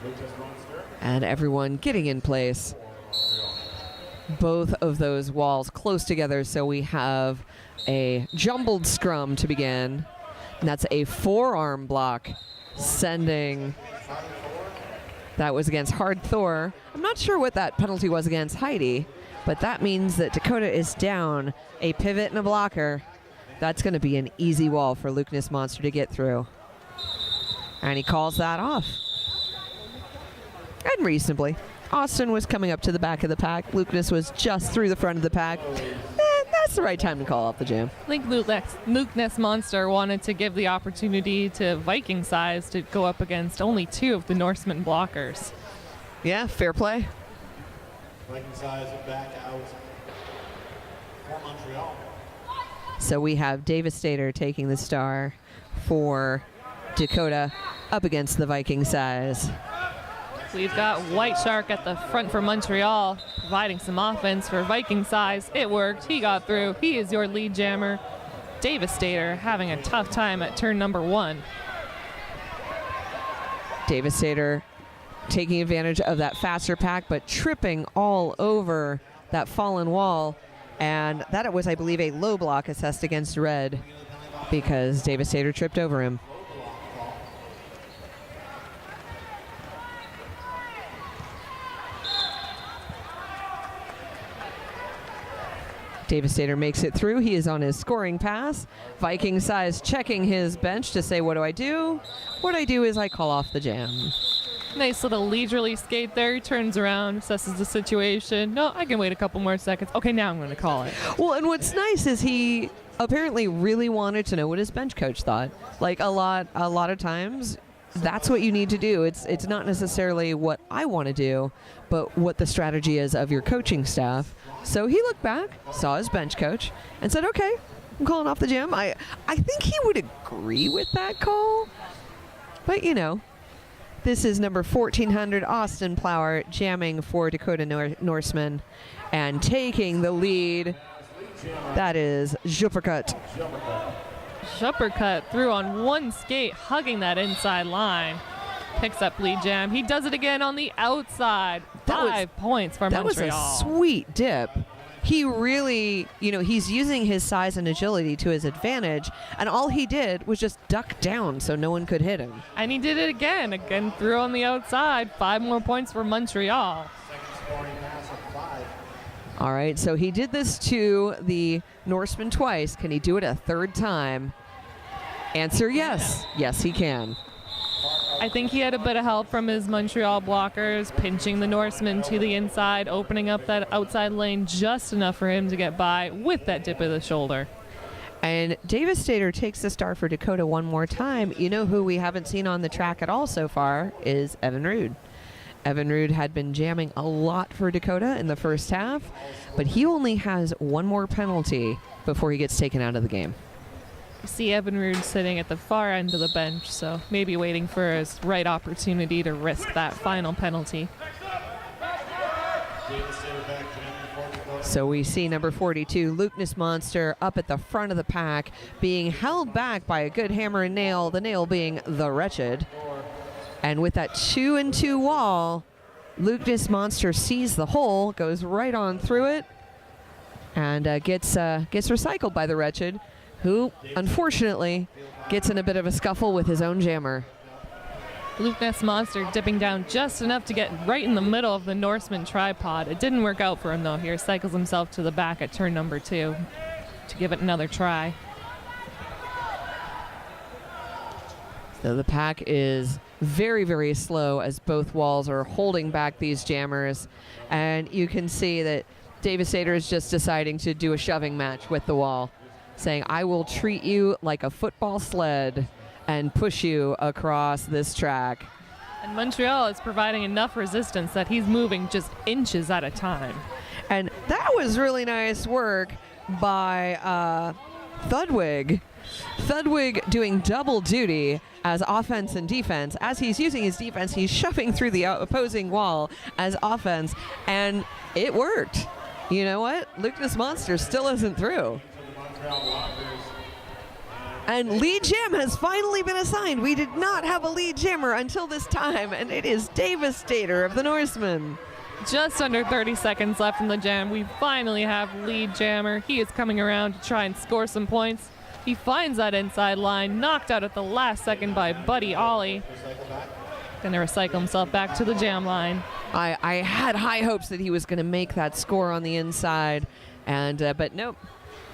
Speaker 1: Lucas Monster.
Speaker 2: And everyone getting in place. Both of those walls close together, so we have a jumbled scrum to begin. And that's a forearm block sending. That was against Hard Thor. I'm not sure what that penalty was against Heidi, but that means that Dakota is down a pivot and a blocker. That's going to be an easy wall for Lukeness Monster to get through. And he calls that off. And reasonably. Austin was coming up to the back of the pack. Lukeness was just through the front of the pack. That's the right time to call off the jam.
Speaker 3: I think Lukeness Monster wanted to give the opportunity to Viking Size to go up against only two of the Norsemen blockers.
Speaker 2: Yeah, fair play.
Speaker 1: Viking Size back out for Montreal.
Speaker 2: So we have Devastator taking the star for Dakota up against the Viking Size.
Speaker 3: We've got White Shark at the front for Montreal, providing some offense for Viking Size. It worked. He got through. He is your lead jammer. Devastator having a tough time at turn number 1.
Speaker 2: Devastator taking advantage of that faster pack, but tripping all over that fallen wall. And that was, I believe, a low block assessed against Red because Devastator tripped over him. Devastator makes it through. He is on his scoring pass. Viking Size checking his bench to say, what do I do? What I do is I call off the jam.
Speaker 3: Nice little leisurely skate there. He turns around, assesses the situation. No, I can wait a couple more seconds. Okay, now I'm going to call it.
Speaker 2: Well, and what's nice is he apparently really wanted to know what his bench coach thought. Like a lot of times, that's what you need to do. It's not necessarily what I want to do, but what the strategy is of your coaching staff. So he looked back, saw his bench coach, and said, okay, I'm calling off the jam. I think he would agree with that call. But, you know, this is number 1400, Austin Plower, jamming for Dakota Norsemen and taking the lead. That is Juppercut.
Speaker 3: Juppercut through on one skate, hugging that inside line. Picks up lead jam. He does it again on the outside. 5 points for Montreal.
Speaker 2: That was a sweet dip. He really, you know, he's using his size and agility to his advantage, and all he did was just duck down so no one could hit him.
Speaker 3: And he did it again through on the outside. 5 more points for Montreal.
Speaker 2: All right, so he did this to the Norseman twice. Can he do it a third time? Answer yes. Yes, he can.
Speaker 3: I think he had a bit of help from his Montreal blockers, pinching the Norseman to the inside, opening up that outside lane just enough for him to get by with that dip of the shoulder.
Speaker 2: And Devastator takes the star for Dakota one more time. You know who we haven't seen on the track at all so far is Evan Rude. Evan Rude had been jamming a lot for Dakota in the first half, but he only has one more penalty before he gets taken out of the game.
Speaker 3: You see Evan Rude sitting at the far end of the bench, so maybe waiting for his right opportunity to risk that final penalty.
Speaker 2: So we see number 42, Lukeness Monster, up at the front of the pack, being held back by a good hammer and nail, the nail being the Wretched. And with that 2-and-2 wall, Lukeness Monster sees the hole, goes right on through it, and gets recycled by the Wretched, who, unfortunately, gets in a bit of a scuffle with his own jammer.
Speaker 3: Lukeness Monster dipping down just enough to get right in the middle of the Norseman tripod. It didn't work out for him, though. He recycles himself to the back at turn number 2 to give it another try.
Speaker 2: So the pack is very, very slow as both walls are holding back these jammers. And you can see that Devastator is just deciding to do a shoving match with the wall, saying, I will treat you like a football sled and push you across this track.
Speaker 3: And Montreal is providing enough resistance that he's moving just inches at a time.
Speaker 2: And that was really nice work by Thudwig. Thudwig doing double duty as offense and defense. As he's using his defense, he's shoving through the opposing wall as offense, and it worked. You know what? Lukeness Monster still isn't through. And lead jam has finally been assigned. We did not have a lead jammer until this time, and it is Devastator of the Norsemen.
Speaker 3: Just under 30 seconds left in the jam. We finally have lead jammer. He is coming around to try and score some points. He finds that inside line, knocked out at the last second by Buddy Ollie. Gonna recycle himself back to the jam line.
Speaker 2: I had high hopes that he was going to make that score on the inside, and but nope.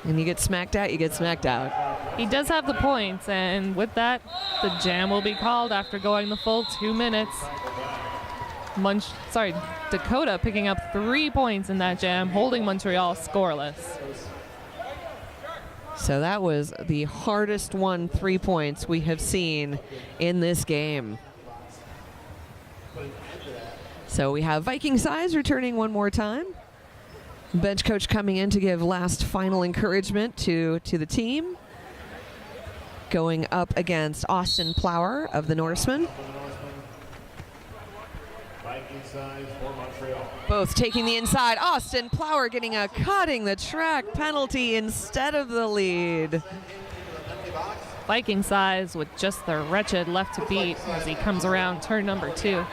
Speaker 2: And you get smacked out, you get smacked out.
Speaker 3: He does have the points, and with that, the jam will be called after going the full 2 minutes. Dakota picking up 3 points in that jam, holding Montreal scoreless.
Speaker 2: So that was the hardest won 3 points we have seen in this game. So we have Viking Size returning one more time. Bench coach coming in to give last final encouragement to the team. Going up against Austin Plower of the Norsemen.
Speaker 1: Viking Size for Montreal.
Speaker 2: Both taking the inside. Austin Plower getting a cutting the track penalty instead of the lead.
Speaker 3: Viking Size with just the Wretched left to beat as he comes around turn number 2.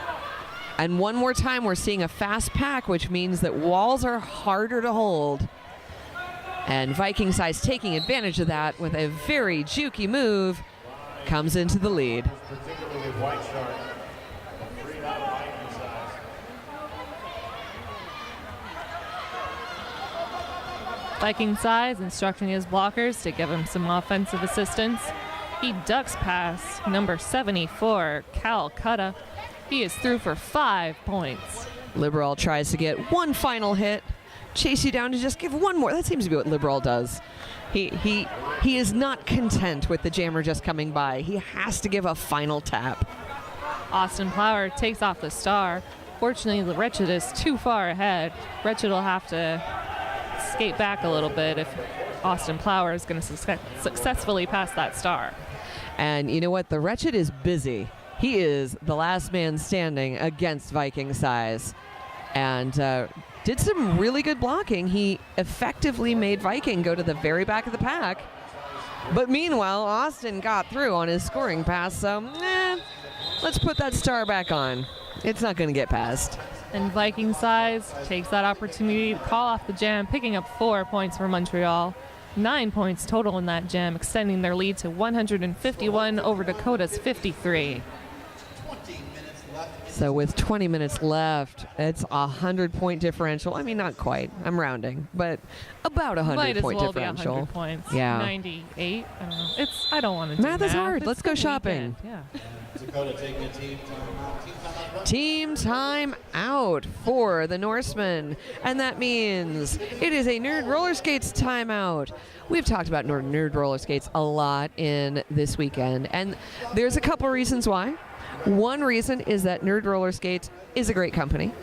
Speaker 2: And one more time, we're seeing a fast pack, which means that walls are harder to hold. And Viking Size taking advantage of that with a very jukey move, comes into the lead.
Speaker 1: Particularly with White Shark. Freed out of Viking Size.
Speaker 3: Viking size instructing his blockers to give him some offensive assistance. He ducks past number 74, Calcutta. He is through for 5 points.
Speaker 2: Liberal tries to get one final hit, chase you down to just give one more. That seems to be what Liberal does. He is not content with the jammer just coming by. He has to give a final tap.
Speaker 3: Austin Plower takes off the star. Fortunately, the Wretched is too far ahead. Wretched will have to skate back a little bit if Austin Plower is going to successfully pass that star.
Speaker 2: And you know what? The Wretched is busy. He is the last man standing against Viking size. And did some really good blocking. He effectively made Viking go to the very back of the pack. But meanwhile, Austin got through on his scoring pass, so let's put that star back on. It's not going to get past.
Speaker 3: And Viking size takes that opportunity to call off the jam, picking up 4 points for Montreal. 9 points total in that jam, extending their lead to 151 over Dakota's 53.
Speaker 2: So with 20 minutes left, it's a 100-point differential. I mean, not quite. I'm rounding, but about a 100-point
Speaker 3: well
Speaker 2: differential.
Speaker 3: Be 100 points.
Speaker 2: Yeah.
Speaker 3: 98. I don't know. I don't want to do
Speaker 2: math is hard.
Speaker 3: It's
Speaker 2: Let's go
Speaker 3: the
Speaker 2: shopping.
Speaker 3: weekend. Yeah.
Speaker 1: Dakota taking a team timeout.
Speaker 2: Team time out for the Norsemen, and that means it is a Nerd Roller Skates timeout. We've talked about Nerd Roller Skates a lot in this weekend, and there's a couple reasons why. One reason is that Nerd Roller Skates is a great company.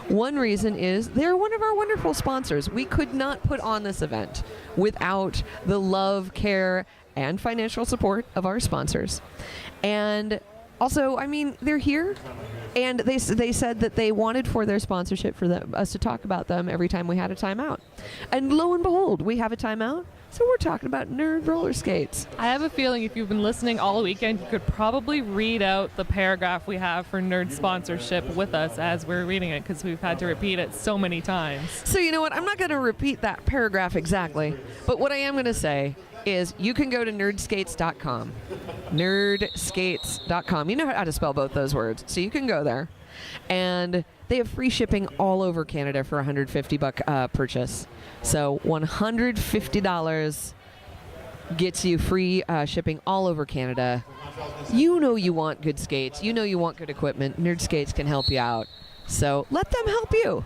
Speaker 2: One reason is they're one of our wonderful sponsors. We could not put on this event without the love, care, and financial support of our sponsors. And also, I mean, they're here, and they said that they wanted for their sponsorship for us to talk about them every time we had a timeout. And lo and behold, we have a timeout, so we're talking about Nerd Roller Skates.
Speaker 3: I have a feeling if you've been listening all weekend, you could probably read out the paragraph we have for nerd sponsorship with us as we're reading it, because we've had to repeat it so many times.
Speaker 2: So you know what? I'm not going to repeat that paragraph exactly, but what I am going to say is you can go to nerdskates.com. Nerdskates.com. You know how to spell both those words, so you can go there. And they have free shipping all over Canada for a $150 purchase. So $150 gets you free shipping all over Canada. You know you want good skates. You know you want good equipment. Nerd Skates can help you out. So let them help you.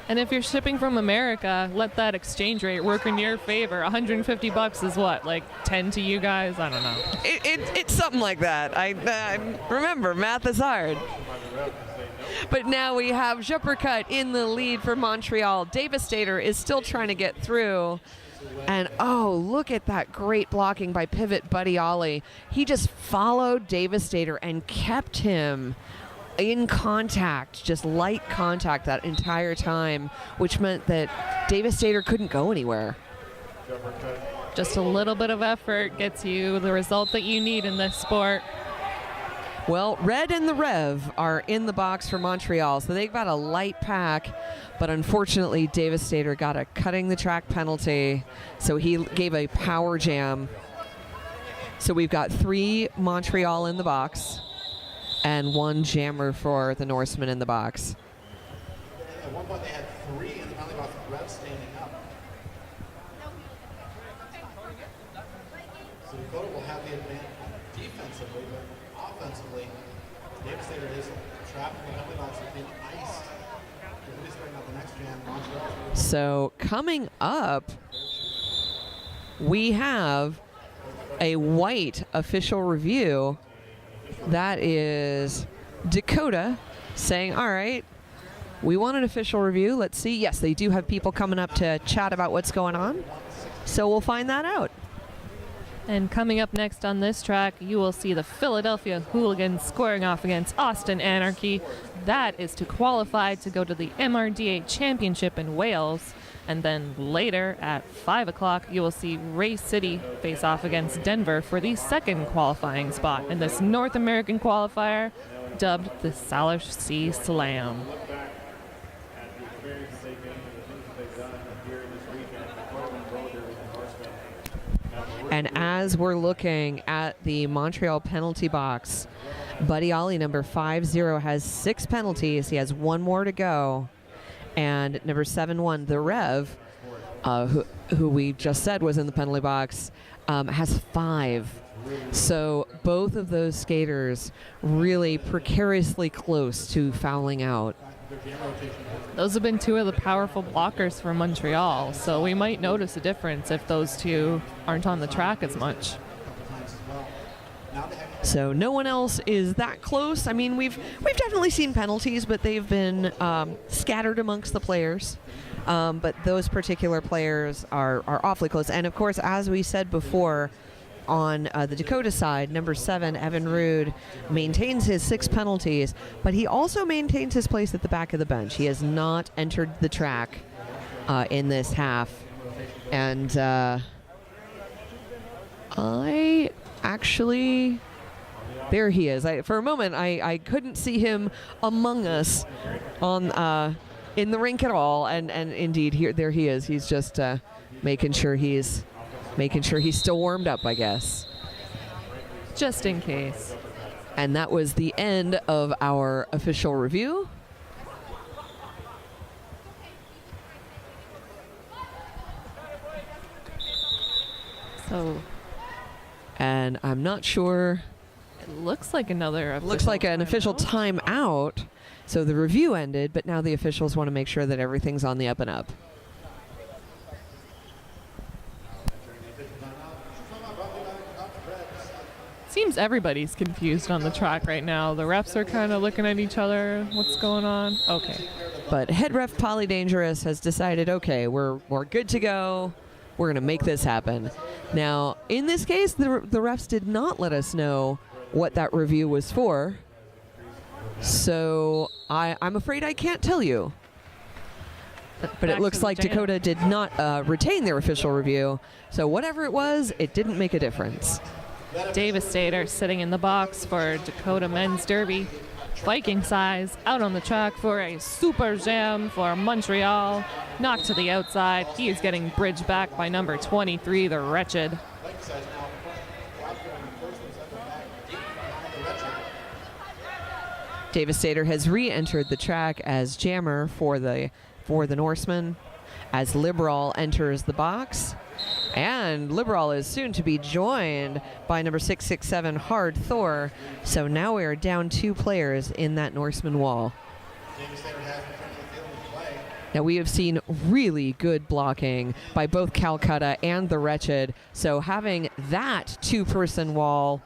Speaker 3: And if you're shipping from America, let that exchange rate work in your favor. $150 is what, like 10 to you guys? I don't know.
Speaker 2: It's something like that. I remember, math is hard. But now we have Juppercut in the lead for Montreal. Devastator is still trying to get through. And oh, look at that great blocking by pivot Buddy Ollie. He just followed Devastator and kept him in contact, just light contact that entire time, which meant that Devastator couldn't go anywhere.
Speaker 3: Just a little bit of effort gets you the result that you need in this sport.
Speaker 2: Well, Red and the Rev are in the box for Montreal, so they've got a light pack, but unfortunately Devastator got a cutting the track penalty, so he gave a power jam. So we've got 3 Montreal in the box and 1 jammer for the Norsemen in the box.
Speaker 1: At one point they had 3 in the penalty box, Rev standing up. So Dakota will have the advantage defensively, but offensively, Devastator is trapped in the penalty box and being iced. He's starting out the next jam, Montreal.
Speaker 2: So coming up, we have a white official review. That is Dakota saying, all right, we want an official review. Let's see. Yes, they do have people coming up to chat about what's going on. So we'll find that out.
Speaker 3: And coming up next on this track, you will see the Philadelphia Hooligans squaring off against Austin Anarchy. That is to qualify to go to the MRDA Championship in Wales. And then later at 5 o'clock, you will see Ray City face off against Denver for the second qualifying spot in this North American qualifier, dubbed the Salish Sea Slam.
Speaker 2: And as we're looking at the Montreal penalty box, Buddy Ollie, number 50, has 6 penalties. He has 1 more to go. And number 71, the Rev, who we just said was in the penalty box, has 5. So both of those skaters really precariously close to fouling out.
Speaker 3: Those have been 2 of the powerful blockers for Montreal, so we might notice a difference if those 2 aren't on the track as much.
Speaker 2: So no one else is that close. I mean, we've definitely seen penalties, but they've been scattered amongst the players. But those particular players are awfully close. And of course, as we said before, on the Dakota side, number 7, Evan Rude, maintains his 6 penalties, but he also maintains his place at the back of the bench. He has not entered the track in this half. And I actually... There he is. For a moment, I couldn't see him among us on in the rink at all. And indeed, there he is. He's just making sure he's still warmed up, I guess.
Speaker 3: Just in case.
Speaker 2: And that was the end of our official review.
Speaker 3: So.
Speaker 2: And I'm not sure.
Speaker 3: It looks like another.
Speaker 2: Looks like an official timeout. So the review ended, but now the officials want to make sure that everything's on the up and up.
Speaker 3: Seems everybody's confused on the track right now. The refs are kind of looking at each other. What's going on? Okay.
Speaker 2: But head ref Polly Dangerous has decided, okay, we're good to go. We're going to make this happen. Now, in this case, the refs did not let us know what that review was for. So I'm afraid I can't tell you. But it looks like Dakota did not retain their official review. So whatever it was, it didn't make a difference.
Speaker 3: Devastator sitting in the box for Dakota Men's Derby. Viking size out on the track for a super jam for Montreal. Knocked to the outside. He is getting bridged back by number 23, the Wretched.
Speaker 2: Devastator has re-entered the track as jammer for the Norsemen, as Liberal enters the box. And Liberal is soon to be joined by number 667, Hard Thor. So now we are down 2 players in that Norseman wall. Now we have seen really good blocking by both Calcutta and the Wretched. So having that 2-person wall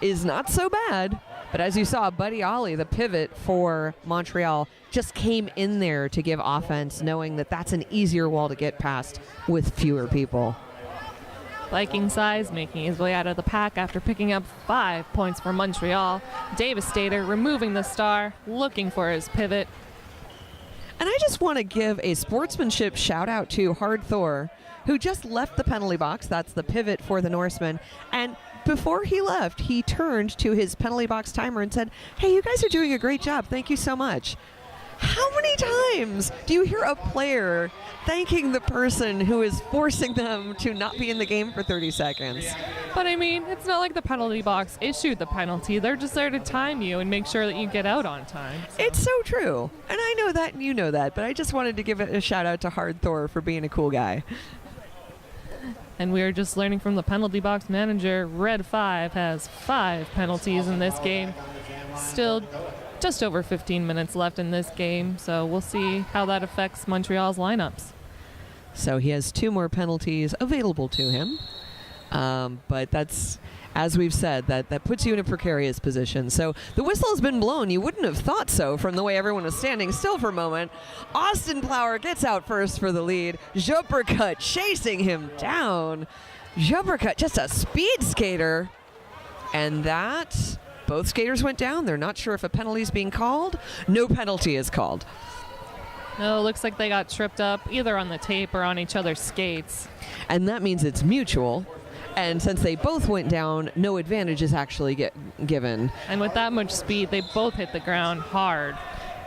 Speaker 2: is not so bad. But as you saw, Buddy Ollie, the pivot for Montreal, just came in there to give offense, knowing that that's an easier wall to get past with fewer people.
Speaker 3: Viking size making his way out of the pack after picking up 5 points for Montreal. Devastator removing the star, looking for his pivot.
Speaker 2: And I just want to give a sportsmanship shout out to Hard Thor, who just left the penalty box. That's the pivot for the Norsemen. And before he left, he turned to his penalty box timer and said, "Hey, you guys are doing a great job. Thank you so much." How many times do you hear a player thanking the person who is forcing them to not be in the game for 30 seconds?
Speaker 3: But I mean, it's not like the penalty box issued the penalty. They're just there to time you and make sure that you get out on time. So.
Speaker 2: It's so true. And I know that and you know that, but I just wanted to give a shout out to Hard Thor for being a cool guy.
Speaker 3: And we are just learning from the penalty box manager. Red 5 has 5 penalties in this game. Still just over 15 minutes left in this game, so we'll see how that affects Montreal's lineups.
Speaker 2: So he has 2 more penalties available to him. But that's, as we've said, that puts you in a precarious position. So the whistle has been blown. You wouldn't have thought so from the way everyone was standing still for a moment. Austin Plower gets out first for the lead. Jopercut chasing him down. Jopercut, just a speed skater. And that, both skaters went down. They're not sure if a penalty is being called. No penalty is called.
Speaker 3: No, looks like they got tripped up either on the tape or on each other's skates.
Speaker 2: And that means it's mutual. And since they both went down, no advantage is actually given.
Speaker 3: And with that much speed, they both hit the ground hard.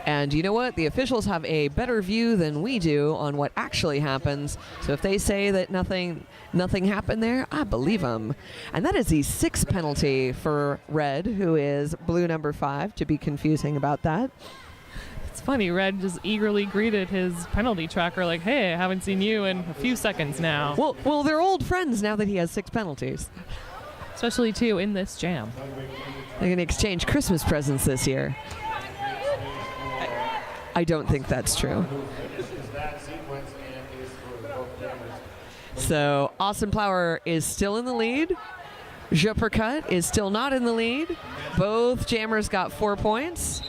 Speaker 2: And you know what? The officials have a better view than we do on what actually happens. So if they say that nothing happened there, I believe them. And that is the 6th penalty for Red, who is blue number 5, to be confusing about that.
Speaker 3: It's funny, Red just eagerly greeted his penalty tracker like, hey, I haven't seen you in a few seconds now.
Speaker 2: Well, they're old friends now that he has 6 penalties.
Speaker 3: Especially, too, in this jam.
Speaker 2: They're going to exchange Christmas presents this year. I don't think that's true. So Austin Plower is still in the lead. Juppercut is still not in the lead. Both jammers got 4 points.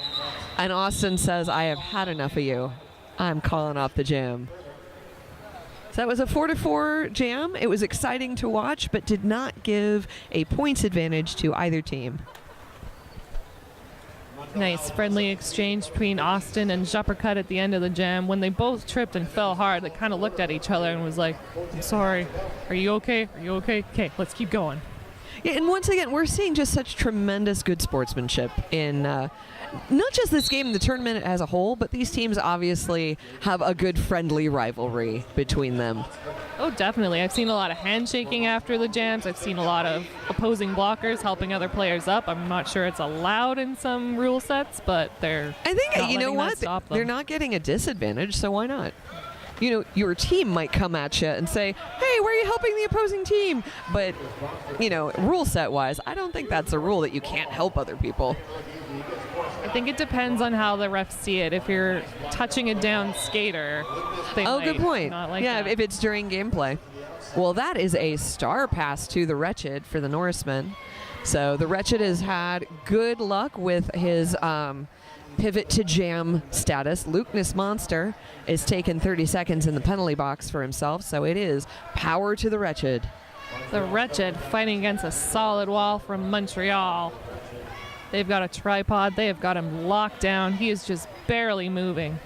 Speaker 2: And Austin says, I have had enough of you. I'm calling off the jam. So that was a 4-4 jam. It was exciting to watch, but did not give a points advantage to either team.
Speaker 3: Nice friendly exchange between Austin and Juppercut at the end of the jam. When they both tripped and fell hard, they kind of looked at each other and was like, I'm sorry. Are you okay? Are you okay? Okay, let's keep going.
Speaker 2: Yeah, and once again, we're seeing just such tremendous good sportsmanship in not just this game, the tournament as a whole, but these teams obviously have a good friendly rivalry between them.
Speaker 3: Oh, definitely. I've seen a lot of handshaking after the jams. I've seen a lot of opposing blockers helping other players up. I'm not sure it's allowed in some rule sets, but they're
Speaker 2: I think,
Speaker 3: not
Speaker 2: you know
Speaker 3: letting that
Speaker 2: what?
Speaker 3: stop them.
Speaker 2: They're not getting a disadvantage, so why not? You know, your team might come at you and say, hey, why are you helping the opposing team? But, you know, rule set wise, I don't think that's a rule that you can't help other people.
Speaker 3: I think it depends on how the refs see it. If you're touching a down skater, they
Speaker 2: Oh,
Speaker 3: might
Speaker 2: good point.
Speaker 3: not like
Speaker 2: Yeah,
Speaker 3: that.
Speaker 2: if it's during gameplay. Well, that is a star pass to the Wretched for the Norsemen. So the Wretched has had good luck with his pivot to jam status. Lukeness Monster is taking 30 seconds in the penalty box for himself, so it is power to the Wretched.
Speaker 3: The Wretched fighting against a solid wall from Montreal. They've got a tripod. They have got him locked down. He is just barely moving.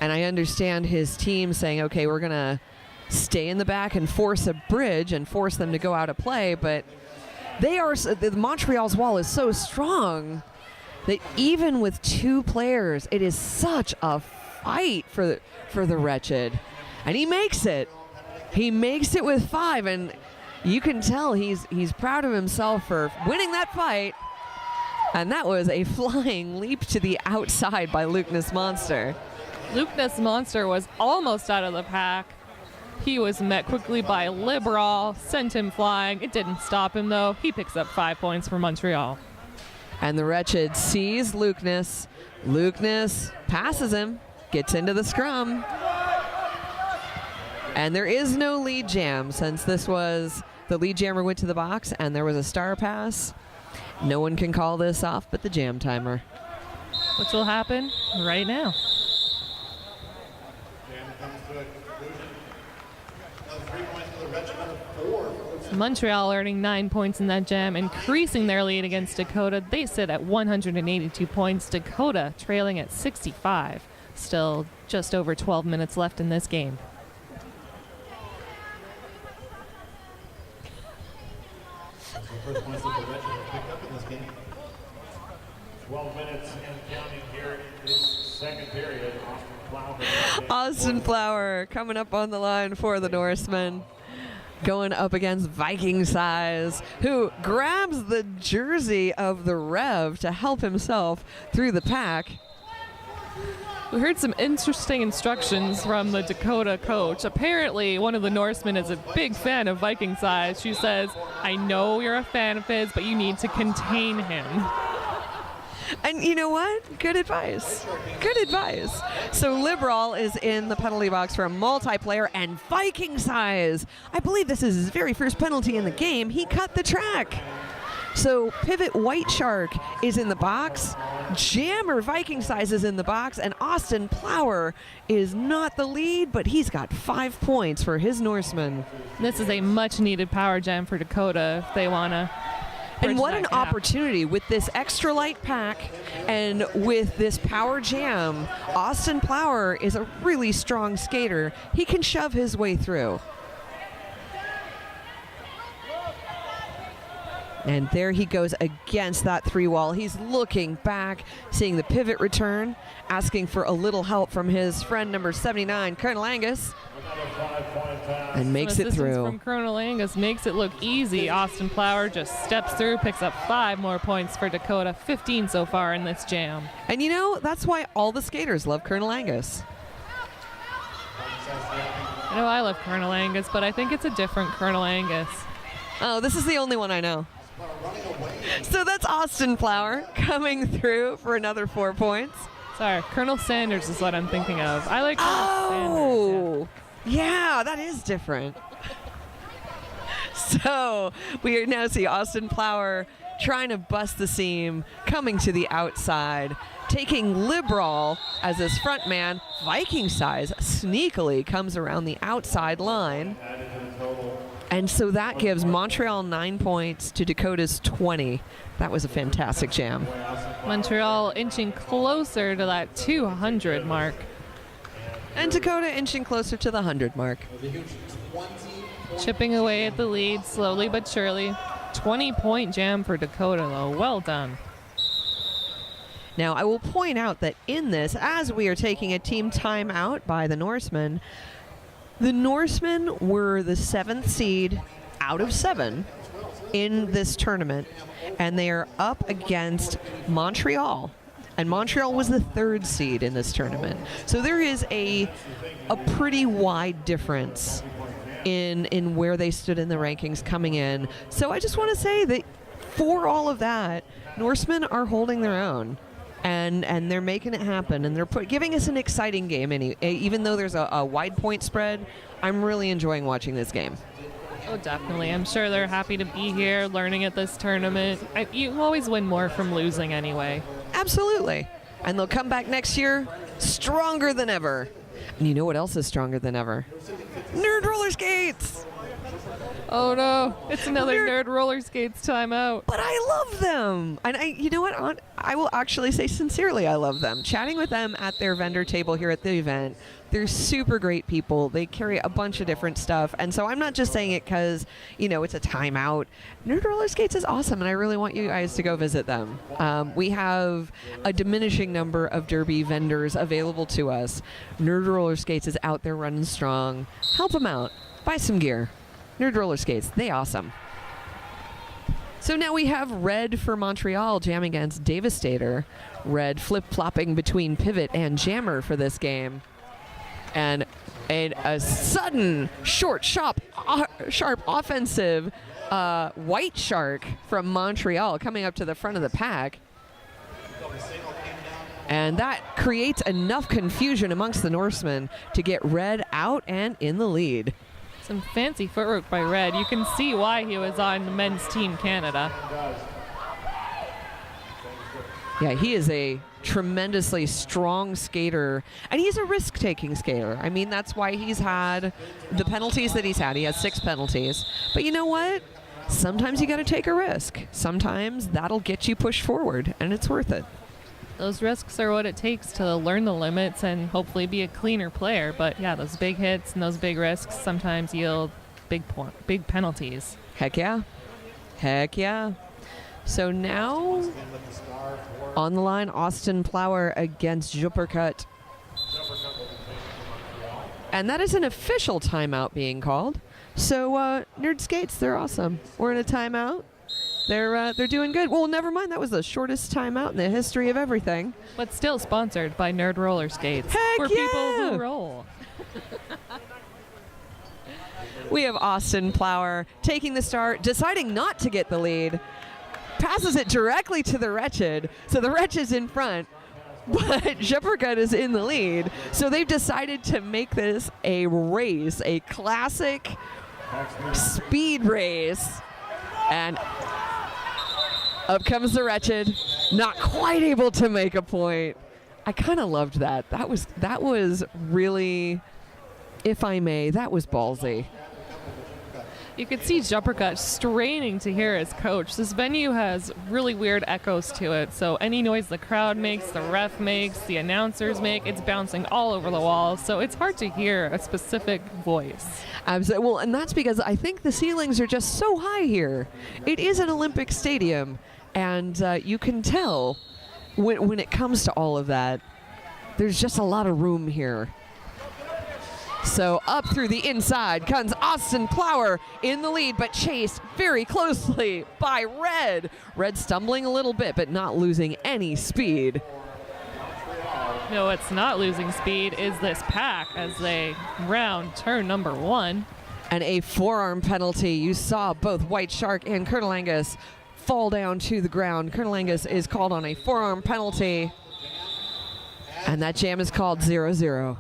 Speaker 2: And I understand his team saying, okay, we're going to stay in the back and force a bridge and force them to go out of play, but the Montreal's wall is so strong that even with 2 players, it is such a fight for the Wretched. And he makes it. He makes it with 5, and you can tell he's proud of himself for winning that fight. And that was a flying leap to the outside by Lukeness Monster.
Speaker 3: Lukeness Monster was almost out of the pack. He was met quickly by Liberal, sent him flying. It didn't stop him, though. He picks up 5 points for Montreal.
Speaker 2: And the Wretched sees Lukeness. Lukeness passes him, gets into the scrum. And there is no lead jam since this was the lead jammer went to the box and there was a star pass. No one can call this off but the jam timer.
Speaker 3: Which will happen right now. Montreal earning 9 points in that jam, increasing their lead against Dakota. They sit at 182 points. Dakota trailing at 65. Still just over 12 minutes left in this game.
Speaker 1: First points that the Wretched have picked up in this game. 12 minutes and counting here in this second period.
Speaker 2: Austin Plower coming up on the line for the Norsemen. Going up against Viking Size, who grabs the jersey of the Rev to help himself through the pack.
Speaker 3: We heard some interesting instructions from the Dakota coach. Apparently, one of the Norsemen is a big fan of Viking Size. She says, I know you're a fan of his, but you need to contain him.
Speaker 2: And you know what? Good advice. Good advice. So Liberal is in the penalty box for a multiplayer, and Viking Size, I believe this is his very first penalty in the game, he cut the track. So Pivot White Shark is in the box, Jammer Viking Size is in the box, and Austin Plower is not the lead, but he's got 5 points for his Norsemen.
Speaker 3: This is a much-needed power jam for Dakota if they want to.
Speaker 2: And what an opportunity with this extra light pack and with this power jam. Austin Plower is a really strong skater. He can shove his way through. And there he goes against that 3-wall. He's looking back, seeing the pivot return, asking for a little help from his friend number 79, Colonel Angus. and makes
Speaker 3: Some
Speaker 2: it
Speaker 3: assistance
Speaker 2: through.
Speaker 3: from Colonel Angus makes it look easy. Austin Plower just steps through, picks up 5 more points for Dakota, 15 so far in this jam.
Speaker 2: And you know, that's why all the skaters love Colonel Angus.
Speaker 3: I know I love Colonel Angus, but I think it's a different Colonel Angus.
Speaker 2: Oh, this is the only one I know. So that's Austin Plower coming through for another 4 points.
Speaker 3: Sorry, Colonel Sanders is what I'm thinking of. I like Colonel Sanders.
Speaker 2: Yeah, that is different. So we now see Austin Plower trying to bust the seam, coming to the outside, taking Liberal as his front man. Viking size sneakily comes around the outside line. And so that gives Montreal 9 points to Dakota's 20. That was a fantastic jam.
Speaker 3: Montreal inching closer to that 200 mark.
Speaker 2: And Dakota inching closer to the 100 mark.
Speaker 3: Chipping away at the lead slowly but surely. 20-point jam for Dakota, though. Well done.
Speaker 2: Now, I will point out that in this, as we are taking a team timeout by the Norsemen, the Norsemen were the 7th seed out of 7 in this tournament, and they are up against Montreal. And Montreal was the 3rd seed in this tournament. So there is a pretty wide difference in where they stood in the rankings coming in. So I just want to say that for all of that, Norsemen are holding their own. And they're making it happen, and they're giving us an exciting game. Even though there's a wide point spread, I'm really enjoying watching this game.
Speaker 3: Oh, definitely. I'm sure they're happy to be here, learning at this tournament. You always win more from losing anyway.
Speaker 2: Absolutely. And they'll come back next year stronger than ever. And you know what else is stronger than ever? Nerd roller skates!
Speaker 3: Oh no, it's another nerd roller skates timeout.
Speaker 2: But I love them. And you know what? I will actually say sincerely I love them. Chatting with them at their vendor table here at the event, they're super great people. They carry a bunch of different stuff. And so I'm not just saying it because, it's a timeout. Nerd roller skates is awesome, and I really want you guys to go visit them. We have a diminishing number of derby vendors available to us. Nerd roller skates is out there running strong. Help them out. Buy some gear. Nerd roller skates, they awesome. So now we have Red for Montreal jamming against Devastator. Red flip-flopping between Pivot and Jammer for this game. And a sudden, short, sharp offensive White Shark from Montreal coming up to the front of the pack. And that creates enough confusion amongst the Norsemen to get Red out and in the lead.
Speaker 3: Some fancy footwork by Red. You can see why he was on the men's team Canada.
Speaker 2: Yeah, he is a tremendously strong skater, and he's a risk-taking skater. I mean, that's why he's had the penalties that he's had. He has 6 penalties. But you know what? Sometimes you got to take a risk. Sometimes that'll get you pushed forward, and it's worth it.
Speaker 3: Those risks are what it takes to learn the limits and hopefully be a cleaner player. But yeah, those big hits and those big risks sometimes yield big penalties.
Speaker 2: Heck yeah. Heck yeah. So now on the line, Austin Plower against Juppercut. And that is an official timeout being called. So Nerd Skates, they're awesome. We're in a timeout. They're doing good. Well, never mind. That was the shortest timeout in the history of everything.
Speaker 3: But still sponsored by Nerd Roller Skates.
Speaker 2: Heck
Speaker 3: for
Speaker 2: yeah!
Speaker 3: people who roll.
Speaker 2: We have Austin Plower taking the start, deciding not to get the lead. Passes it directly to the Wretched. So the Wretched's in front, but Juppercut is in the lead. So they've decided to make this a race, a classic speed race. And up comes the Wretched, not quite able to make a point. I kind of loved that. That was really, if I may, that was ballsy.
Speaker 3: You could see Juppercut straining to hear his coach. This venue has really weird echoes to it, so any noise the crowd makes, the ref makes, the announcers make, it's bouncing all over the walls, so it's hard to hear a specific voice.
Speaker 2: Absolutely. Well, and that's because I think the ceilings are just so high here. It is an Olympic stadium, and you can tell when it comes to all of that, there's just a lot of room here. So up through the inside comes Austin Plower in the lead, but chased very closely by Red. Red stumbling a little bit, but not losing any speed.
Speaker 3: No, it's not losing speed is this pack as they round turn number 1.
Speaker 2: And a forearm penalty. You saw both White Shark and Colonel Angus fall down to the ground. Colonel Angus is called on a forearm penalty. And that jam is called 0-0.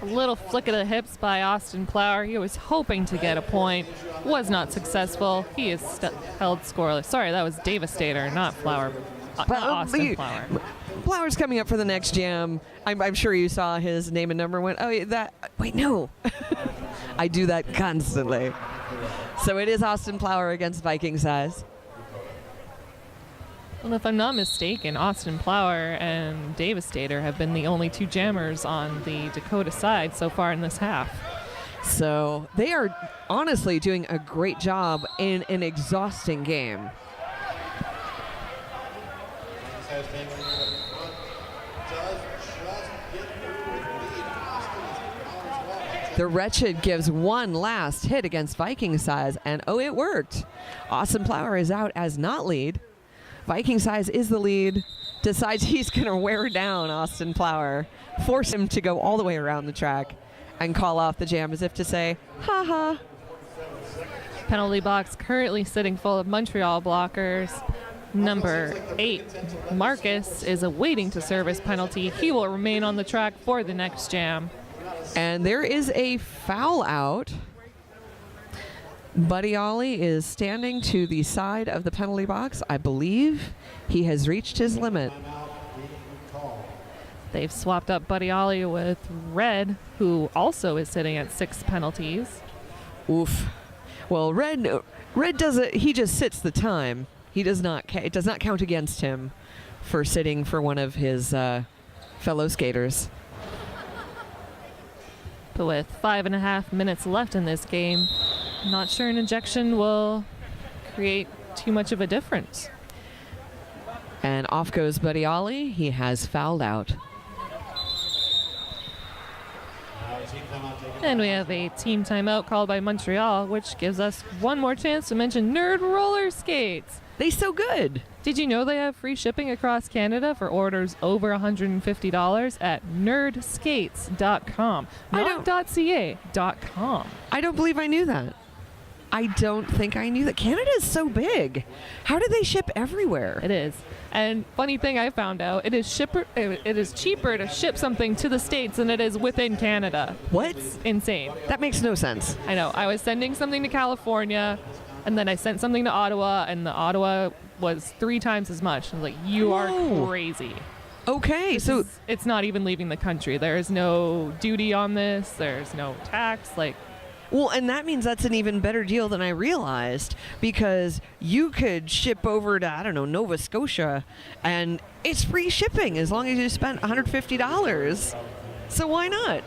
Speaker 3: A little flick of the hips by Austin Plower. He was hoping to get a point. Was not successful. He is held scoreless. Sorry, that was Devastator, not Flower. Not Austin Plower.
Speaker 2: Plower's coming up for the next jam. I'm sure you saw his name and number went, oh, yeah, that. Wait, no. I do that constantly. So it is Austin Plower against Viking Size.
Speaker 3: Well, if I'm not mistaken, Austin Plower and Devastator have been the only 2 jammers on the Dakota side so far in this half.
Speaker 2: So they are honestly doing a great job in an exhausting game. The Wretched gives one last hit against Viking Size, and oh, it worked. Austin Plower is out as not lead. Viking Size is the lead, decides he's going to wear down Austin Plower, force him to go all the way around the track, and call off the jam as if to say, ha ha.
Speaker 3: Penalty box currently sitting full of Montreal blockers. Number 8, Marcus, is awaiting to serve his penalty. He will remain on the track for the next jam.
Speaker 2: And there is a foul out. Buddy Ollie is standing to the side of the penalty box. I believe he has reached his limit.
Speaker 3: They've swapped up Buddy Ollie with Red, who also is sitting at 6 penalties.
Speaker 2: Oof. Well, Red does it. He just sits the time. He does not. It does not count against him for sitting for one of his fellow skaters.
Speaker 3: But with 5.5 minutes left in this game, not sure an ejection will create too much of a difference.
Speaker 2: And off goes Buddy Ollie. He has fouled out.
Speaker 3: And we have a team timeout called by Montreal, which gives us one more chance to mention Nerd Roller Skates.
Speaker 2: They so good.
Speaker 3: Did you know they have free shipping across Canada for orders over $150 at nerdskates.com? Not .ca.com.
Speaker 2: I don't believe I knew that. I don't think I knew that. Canada is so big. How do they ship everywhere?
Speaker 3: It is. And funny thing I found out, it is cheaper to ship something to the States than it is within Canada.
Speaker 2: What?
Speaker 3: It's insane.
Speaker 2: That makes no sense.
Speaker 3: I know. I was sending something to California, and then I sent something to Ottawa, and the Ottawa was 3 times as much. I was like, you are crazy.
Speaker 2: Okay, so
Speaker 3: it's not even leaving the country. There is no duty on this. There's no tax.
Speaker 2: Well, and that means that's an even better deal than I realized, because you could ship over to, I don't know, Nova Scotia, and it's free shipping as long as you spent $150. So why not?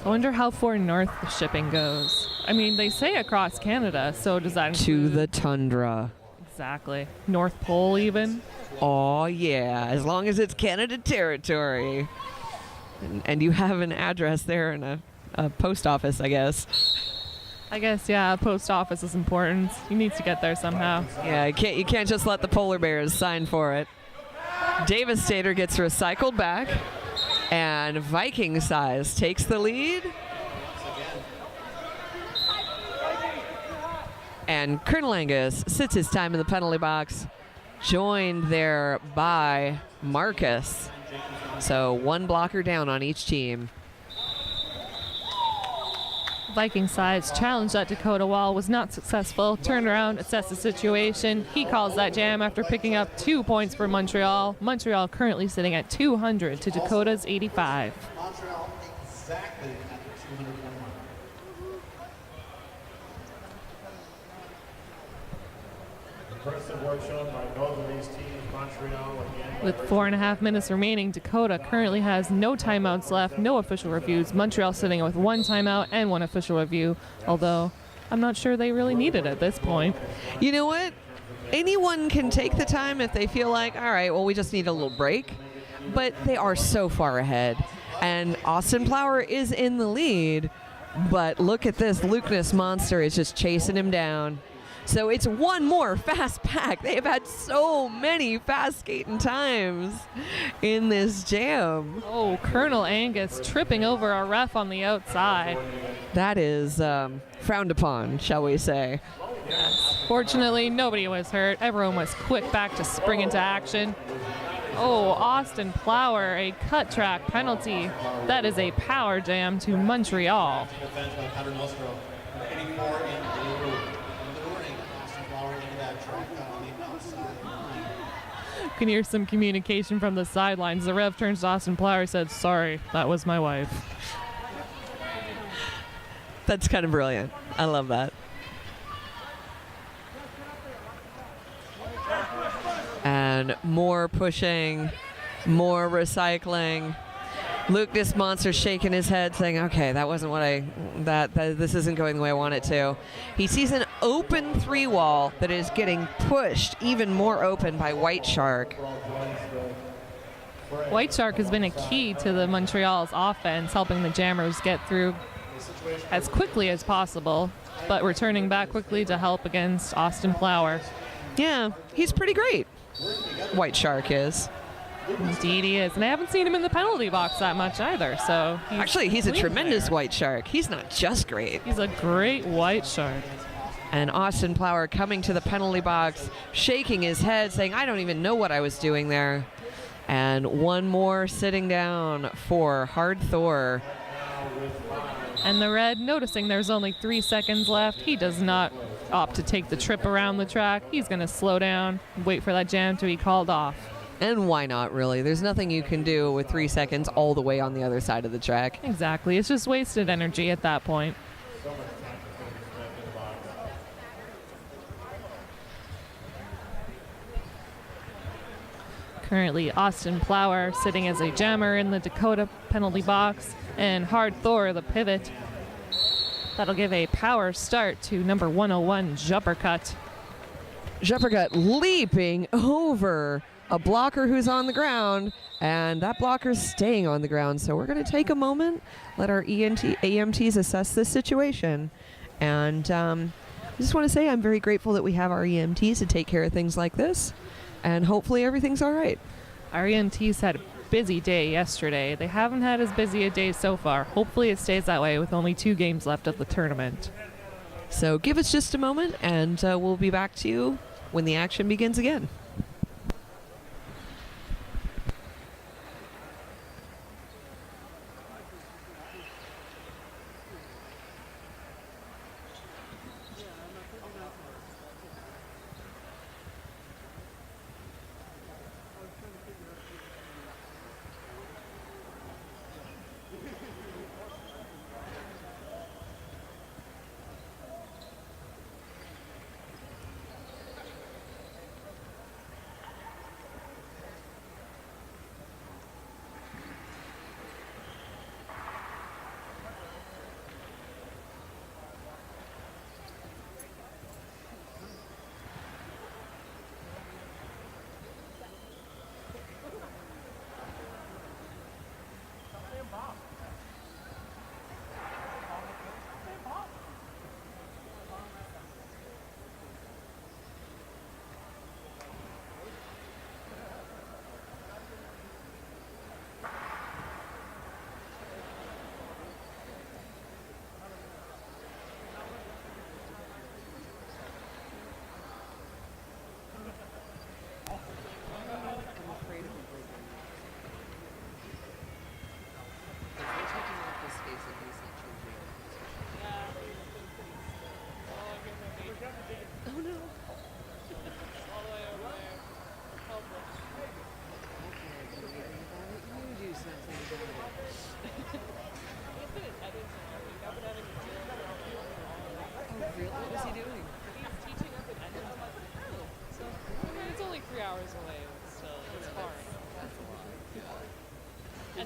Speaker 3: I wonder how far north the shipping goes. I mean, they say across Canada, so does that include...
Speaker 2: To the tundra.
Speaker 3: Exactly. North Pole even?
Speaker 2: Oh, yeah, as long as it's Canada territory. And you have an address there and a post office, I guess.
Speaker 3: I guess, yeah, a post office is important. You need to get there somehow.
Speaker 2: Yeah, you can't just let the polar bears sign for it. Devastator gets recycled back, and Viking Size takes the lead. And Colonel Angus sits his time in the penalty box, joined there by Marcus. So 1 blocker down on each team.
Speaker 3: Viking Size challenged that Dakota wall, was not successful. Turned around, assessed the situation. He calls that jam after picking up 2 points for Montreal. Montreal currently sitting at 200 to Dakota's 85.
Speaker 1: Montreal exactly at the 200 mark. Impressive work shown by both of these teams. Montreal again.
Speaker 3: With 4.5 minutes remaining, Dakota currently has no timeouts left, no official reviews. Montreal sitting with 1 timeout and 1 official review, although I'm not sure they really need it at this point.
Speaker 2: You know what? Anyone can take the time if they feel like, all right, well, we just need a little break. But they are so far ahead. And Austin Plower is in the lead, but look at this. Lucas Monster is just chasing him down. So it's one more fast pack. They have had so many fast skating times in this jam.
Speaker 3: Oh, Colonel Angus tripping over a ref on the outside.
Speaker 2: That is frowned upon, shall we say.
Speaker 3: Yes. Fortunately, nobody was hurt. Everyone was quick back to spring into action. Oh, Austin Plower, a cut track penalty. That is a power jam to Montreal. Can hear some communication from the sidelines. The ref turns to Austin Plower and said, "Sorry, that was my wife."
Speaker 2: That's kind of brilliant. I love that. And more pushing, more recycling. Lucas Monster shaking his head saying, okay, that wasn't what this isn't going the way I want it to. He sees an open 3-wall that is getting pushed even more open by White Shark.
Speaker 3: White Shark has been a key to the Montreal's offense, helping the Jammers get through as quickly as possible, but returning back quickly to help against Austin Plower.
Speaker 2: Yeah, he's pretty great. White Shark is.
Speaker 3: Indeed he is. And I haven't seen him in the penalty box that much either, so
Speaker 2: he's a tremendous
Speaker 3: there.
Speaker 2: White Shark. He's not just great.
Speaker 3: He's a great White Shark.
Speaker 2: And Austin Plower coming to the penalty box, shaking his head, saying, I don't even know what I was doing there. And one more sitting down for Hard Thor.
Speaker 3: And the red, noticing there's only 3 seconds left, he does not opt to take the trip around the track. He's going to slow down, wait for that jam to be called off.
Speaker 2: And why not, really? There's nothing you can do with 3 seconds all the way on the other side of the track.
Speaker 3: Exactly. It's just wasted energy at that point. Currently, Austin Plower sitting as a jammer in the Dakota penalty box, and Hard Thor, the pivot. That'll give a power start to number 101, Juppercut.
Speaker 2: Juppercut leaping over a blocker who's on the ground, and that blocker's staying on the ground. So we're going to take a moment, let our AMTs assess this situation. And I just want to say I'm very grateful that we have our EMTs to take care of things like this, and hopefully everything's all right.
Speaker 3: Our EMTs had a busy day yesterday. They haven't had as busy a day so far. Hopefully it stays that way with only 2 games left of the tournament.
Speaker 2: So give us just a moment, and we'll be back to you when the action begins again.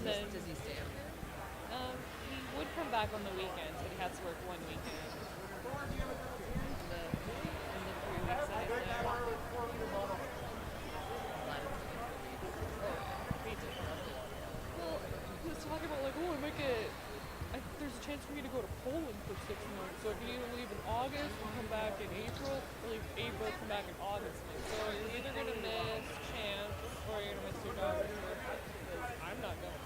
Speaker 3: Does he stay up? He would come back on the weekends, but he has to work one weekend. In the 3 weeks that he's there. Well, he was talking about like
Speaker 6: to Poland for 6 months. So if you leave in August and come back in April, or leave April, come back in August. So you're either going to miss Chance or you're going to miss your daughter's trip. Because I'm not going.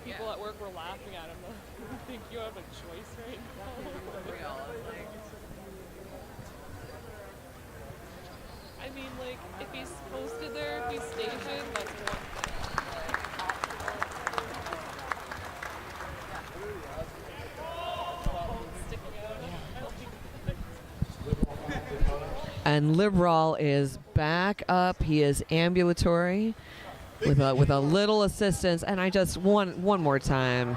Speaker 6: People at work were laughing at him. I think you have a choice right now. For real. I mean, like, if he's posted there, if he's stationed, that's one thing.
Speaker 2: And Liberal is back up. He is ambulatory with a little assistance. And I just one more time,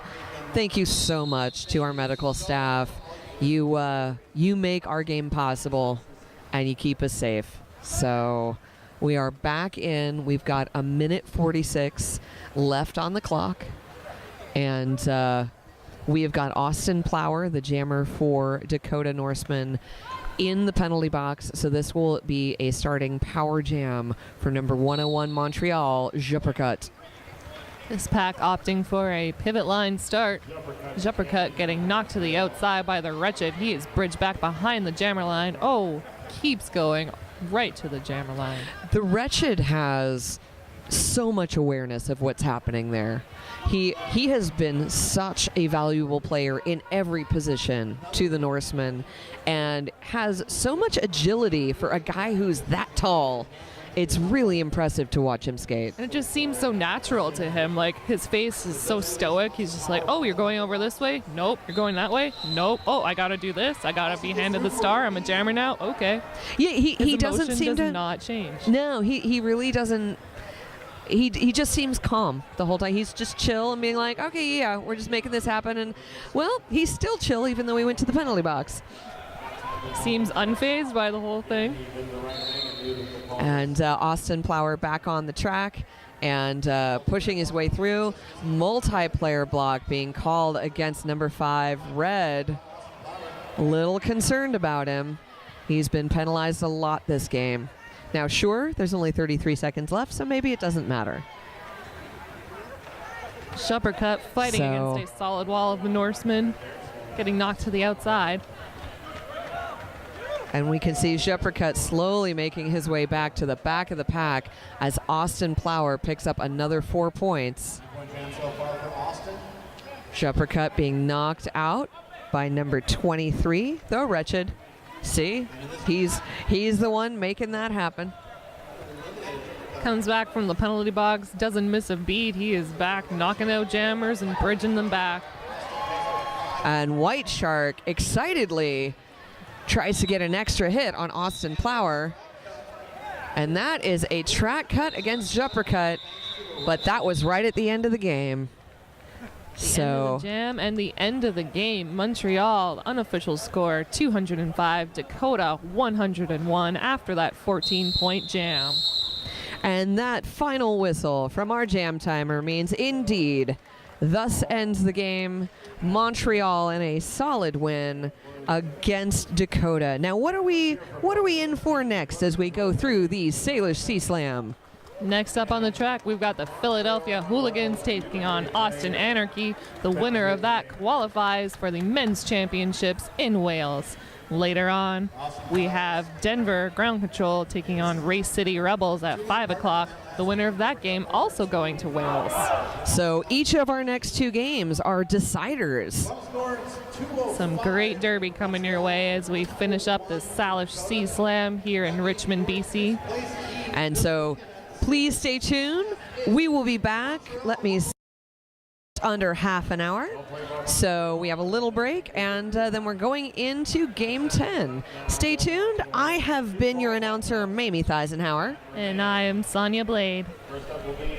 Speaker 2: thank you so much to our medical staff. You make our game possible, and you keep us safe. So we are back in. We've got a minute 46 left on the clock, and we have got Austin Plower, the jammer for Dakota Norsemen, in the penalty box. So this will be a starting power jam for number 101 Montreal, Juppercut.
Speaker 3: This pack opting for a pivot line start. Juppercut getting knocked to the outside by the Wretched. He is bridged back behind the jammer line. Oh, keeps going right to the jammer line.
Speaker 2: The Wretched has so much awareness of what's happening there. He has been such a valuable player in every position to the Norsemen, and has so much agility for a guy who's that tall. It's really impressive to watch him skate.
Speaker 3: And it just seems so natural to him. Like, his face is so stoic. He's just like, oh, you're going over this way? Nope. You're going that way? Nope. Oh, I gotta do this. I gotta be handed the star. I'm a jammer now. Okay.
Speaker 2: Yeah, he doesn't seem
Speaker 3: does
Speaker 2: to
Speaker 3: not change.
Speaker 2: No, he really doesn't. He just seems calm the whole time. He's just chill and being like, okay, yeah, we're just making this happen. And, well, he's still chill even though he went to the penalty box.
Speaker 3: Seems unfazed by the whole thing.
Speaker 2: And Austin Plower back on the track and pushing his way through. Multiplayer block being called against number 5, Red. A little concerned about him. He's been penalized a lot this game. Now, sure, there's only 33 seconds left, so maybe it doesn't matter.
Speaker 3: Juppercut fighting against a solid wall of the Norsemen, getting knocked to the outside.
Speaker 2: And we can see Juppercut slowly making his way back to the back of the pack as Austin Plower picks up another 4 points. Juppercut being knocked out by number 23, the Wretched. See, he's the one making that happen.
Speaker 3: Comes back from the penalty box, doesn't miss a beat. He is back knocking out jammers and bridging them back.
Speaker 2: And White Shark excitedly tries to get an extra hit on Austin Plower. And that is a track cut against Juppercut, but that was right at the end of the game.
Speaker 3: End of the jam and the end of the game. Montreal, unofficial score 205, Dakota 101 after that 14-point jam.
Speaker 2: And that final whistle from our jam timer means indeed thus ends the game. Montreal in a solid win against Dakota. Now what are we in for next as we go through the Salish Sea Slam?
Speaker 3: Next up on the track, we've got the Philadelphia Hooligans taking on Austin Anarchy. The winner of that qualifies for the men's championships in Wales. Later on, we have Denver Ground Control taking on Race City Rebels at 5 o'clock. The winner of that game also going to Wales.
Speaker 2: So each of our next 2 games are deciders.
Speaker 3: Some great derby coming your way as we finish up the Salish Sea Slam here in Richmond, BC.
Speaker 2: And so please stay tuned. We will be back. Let me see, under half an hour. So we have a little break, and then we're going into Game 10. Stay tuned. I have been your announcer, Mamie Theisenhower.
Speaker 3: And I am Sonia Blade.
Speaker 1: First up will be